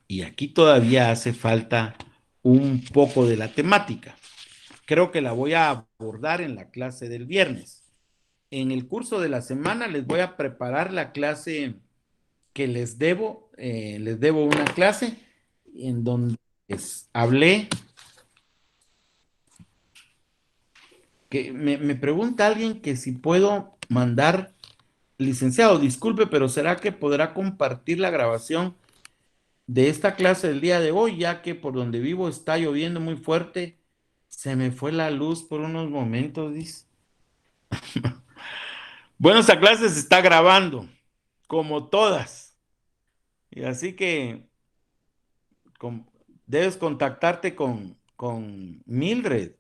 y aquí todavía hace falta un poco de la temática. Creo que la voy a abordar en la clase del viernes. En el curso de la semana les voy a preparar la clase que les debo una clase en donde hablé, que me pregunta alguien que si puedo mandar, licenciado, disculpe, pero ¿será que podrá compartir la grabación de esta clase del día de hoy, ya que por donde vivo está lloviendo muy fuerte? Se me fue la luz por unos momentos, dice. Bueno, esta clase se está grabando, como todas. Y así que con, debes contactarte con Mildred.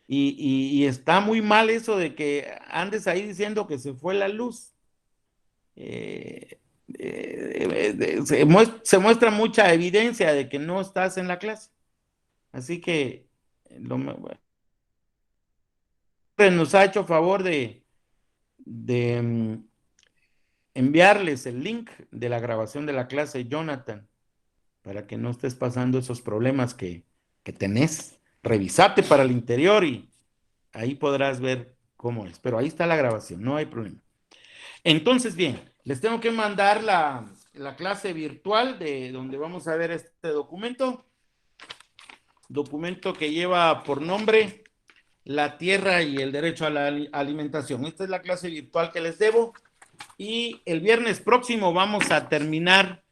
Y está muy mal eso de que andes ahí diciendo que se fue la luz. Eh, se muestra mucha evidencia de que no estás en la clase. Así que bueno, nos ha hecho favor de enviarles el link de la grabación de la clase, Jonathan, para que no estés pasando esos problemas que tenés. Revisate para el interior y Ahí podrás ver cómo es, pero ahí está la grabación, no hay problema. Entonces, bien, les tengo que mandar la clase virtual de donde vamos a ver este documento que lleva por nombre La tierra y el derecho a la alimentación. Esta es la clase virtual que les debo y el viernes próximo vamos a terminar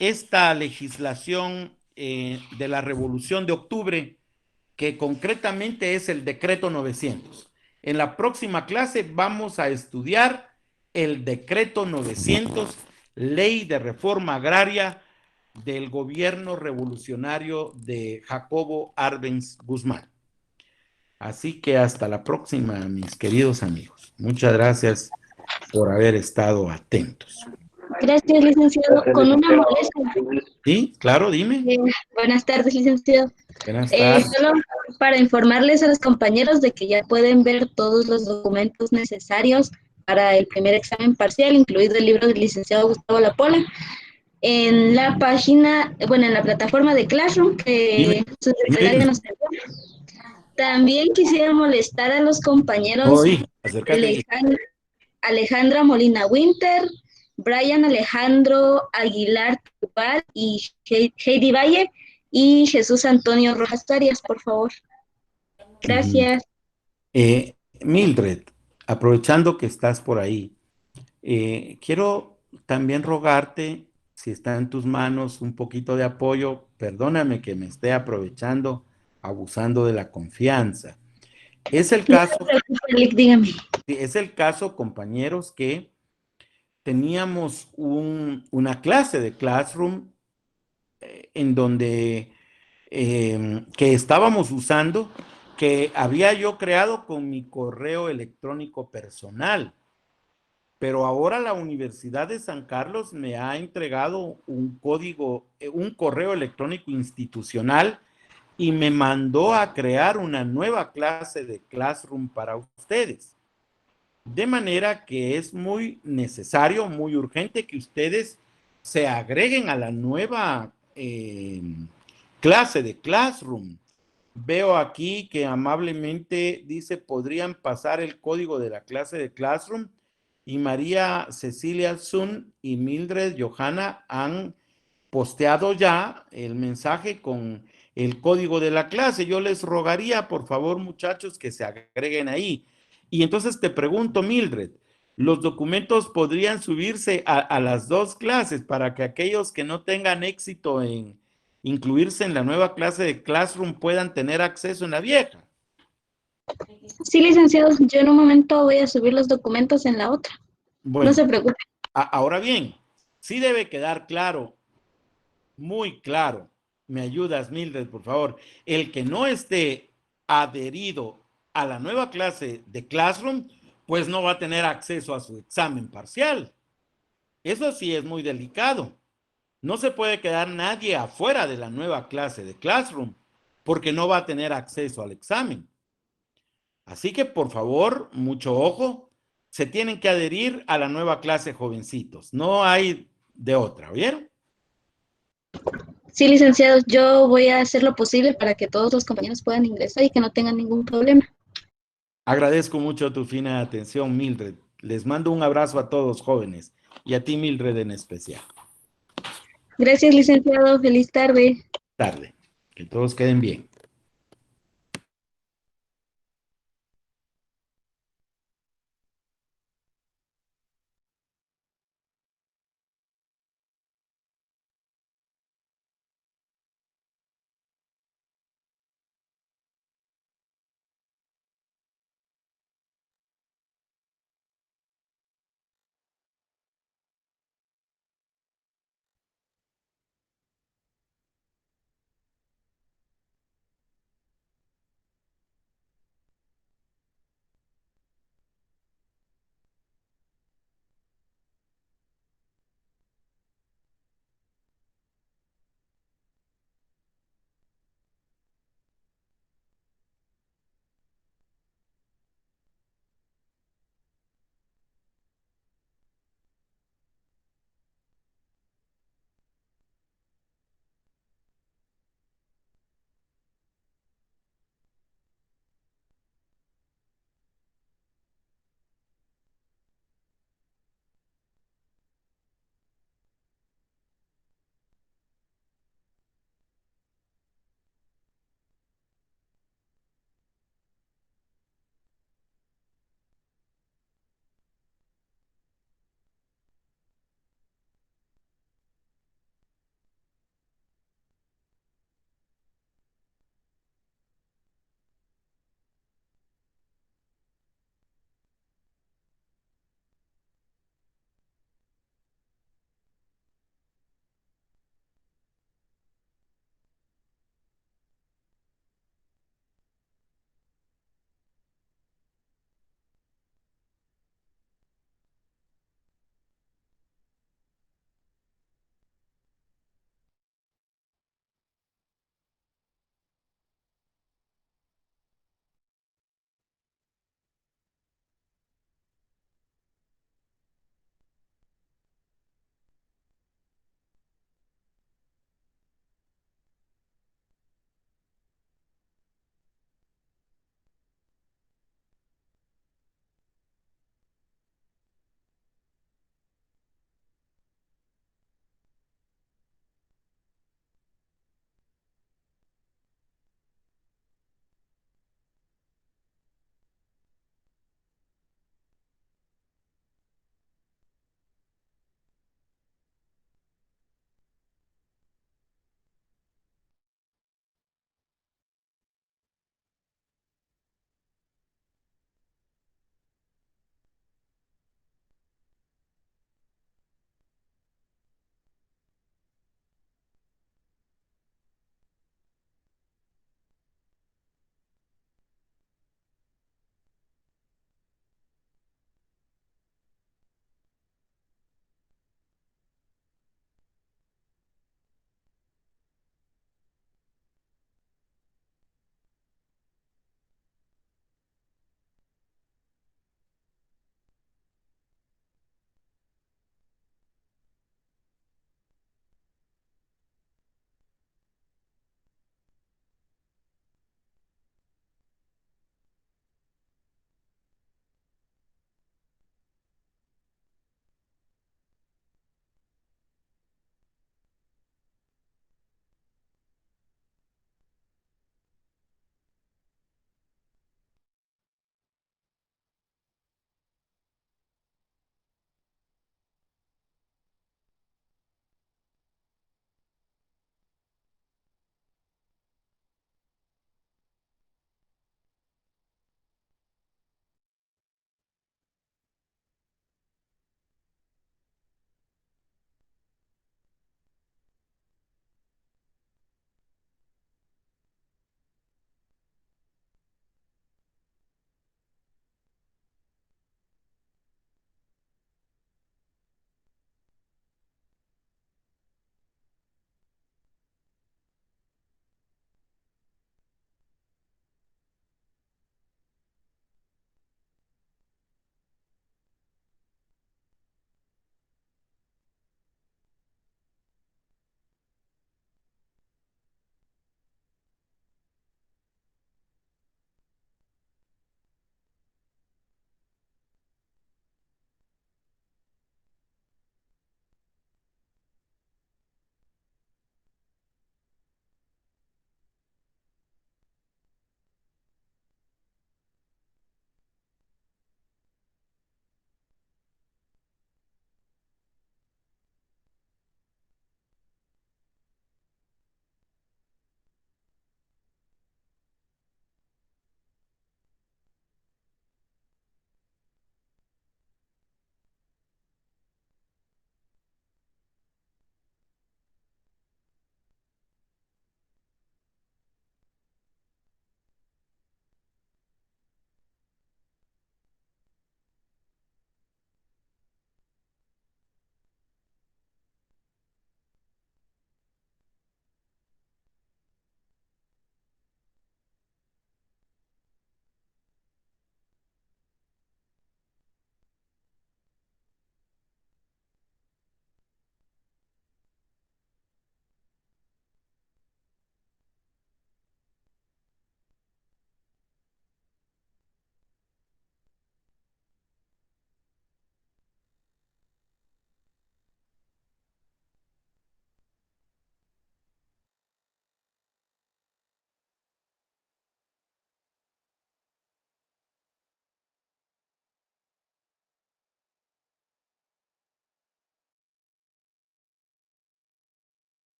esta legislación de la Revolución de Octubre, que concretamente es el decreto 900. En la próxima clase vamos a estudiar el decreto 900, ley de reforma agraria del gobierno revolucionario de Jacobo Arbenz Guzmán. Así que hasta la próxima, mis queridos amigos. Muchas gracias por haber estado atentos. Gracias, licenciado. Con una molestia. Sí, claro, dime. Buenas tardes, licenciado. Buenas tardes. Solo para informarles a los compañeros de que ya pueden ver todos los documentos necesarios para el primer examen parcial, incluido el libro del licenciado Gustavo Lapola, en la página, bueno, en la plataforma de Classroom que su secretaria nos envió. También quisiera molestar a los compañeros Alejandra Molina Winter, Brian Alejandro Aguilar Tupal y Heidi Valle y Jesús Antonio Rojas Arias, por favor. Gracias. Mildred, aprovechando que estás por ahí, quiero también rogarte, si está en tus manos, un poquito de apoyo. Perdóname que me esté aprovechando, abusando de la confianza. Es el caso, dígame. Es el caso, compañeros, que teníamos una clase de Classroom en donde que estábamos usando, que había yo creado con mi correo electrónico personal. Pero ahora la Universidad de San Carlos me ha entregado un correo electrónico institucional y me mandó a crear una nueva clase de Classroom para ustedes. De manera que es muy necesario, muy urgente que ustedes se agreguen a la nueva clase de Classroom. Veo aquí que amablemente dice, podrían pasar el código de la clase de Classroom, y María Cecilia Sun y Mildred Johanna han posteado ya el mensaje con el código de la clase. Yo les rogaría, por favor, muchachos, que se agreguen ahí. Y entonces te pregunto, Mildred, ¿los documentos podrían subirse a las dos clases para que aquellos que no tengan éxito en incluirse en la nueva clase de Classroom puedan tener acceso en la vieja? Sí, licenciado, yo en un momento voy a subir los documentos en la otra. Bueno, no se preocupe. Ahora bien, sí debe quedar claro, muy claro, me ayudas, Mildred, por favor, el que no esté adherido a la nueva clase de Classroom, pues no va a tener acceso a su examen parcial. Eso sí es muy delicado. No se puede quedar nadie afuera de la nueva clase de Classroom, porque no va a tener acceso al examen. Así que, por favor, mucho ojo, se tienen que adherir a la nueva clase, jovencitos. No hay de otra, ¿vieron? Sí, licenciado, yo voy a hacer lo posible para que todos los compañeros puedan ingresar y que no tengan ningún problema. Agradezco mucho tu fina atención, Mildred. Les mando un abrazo a todos, jóvenes, y a ti, Mildred, en especial. Gracias, licenciado. Feliz tarde. Tarde. Que todos queden bien.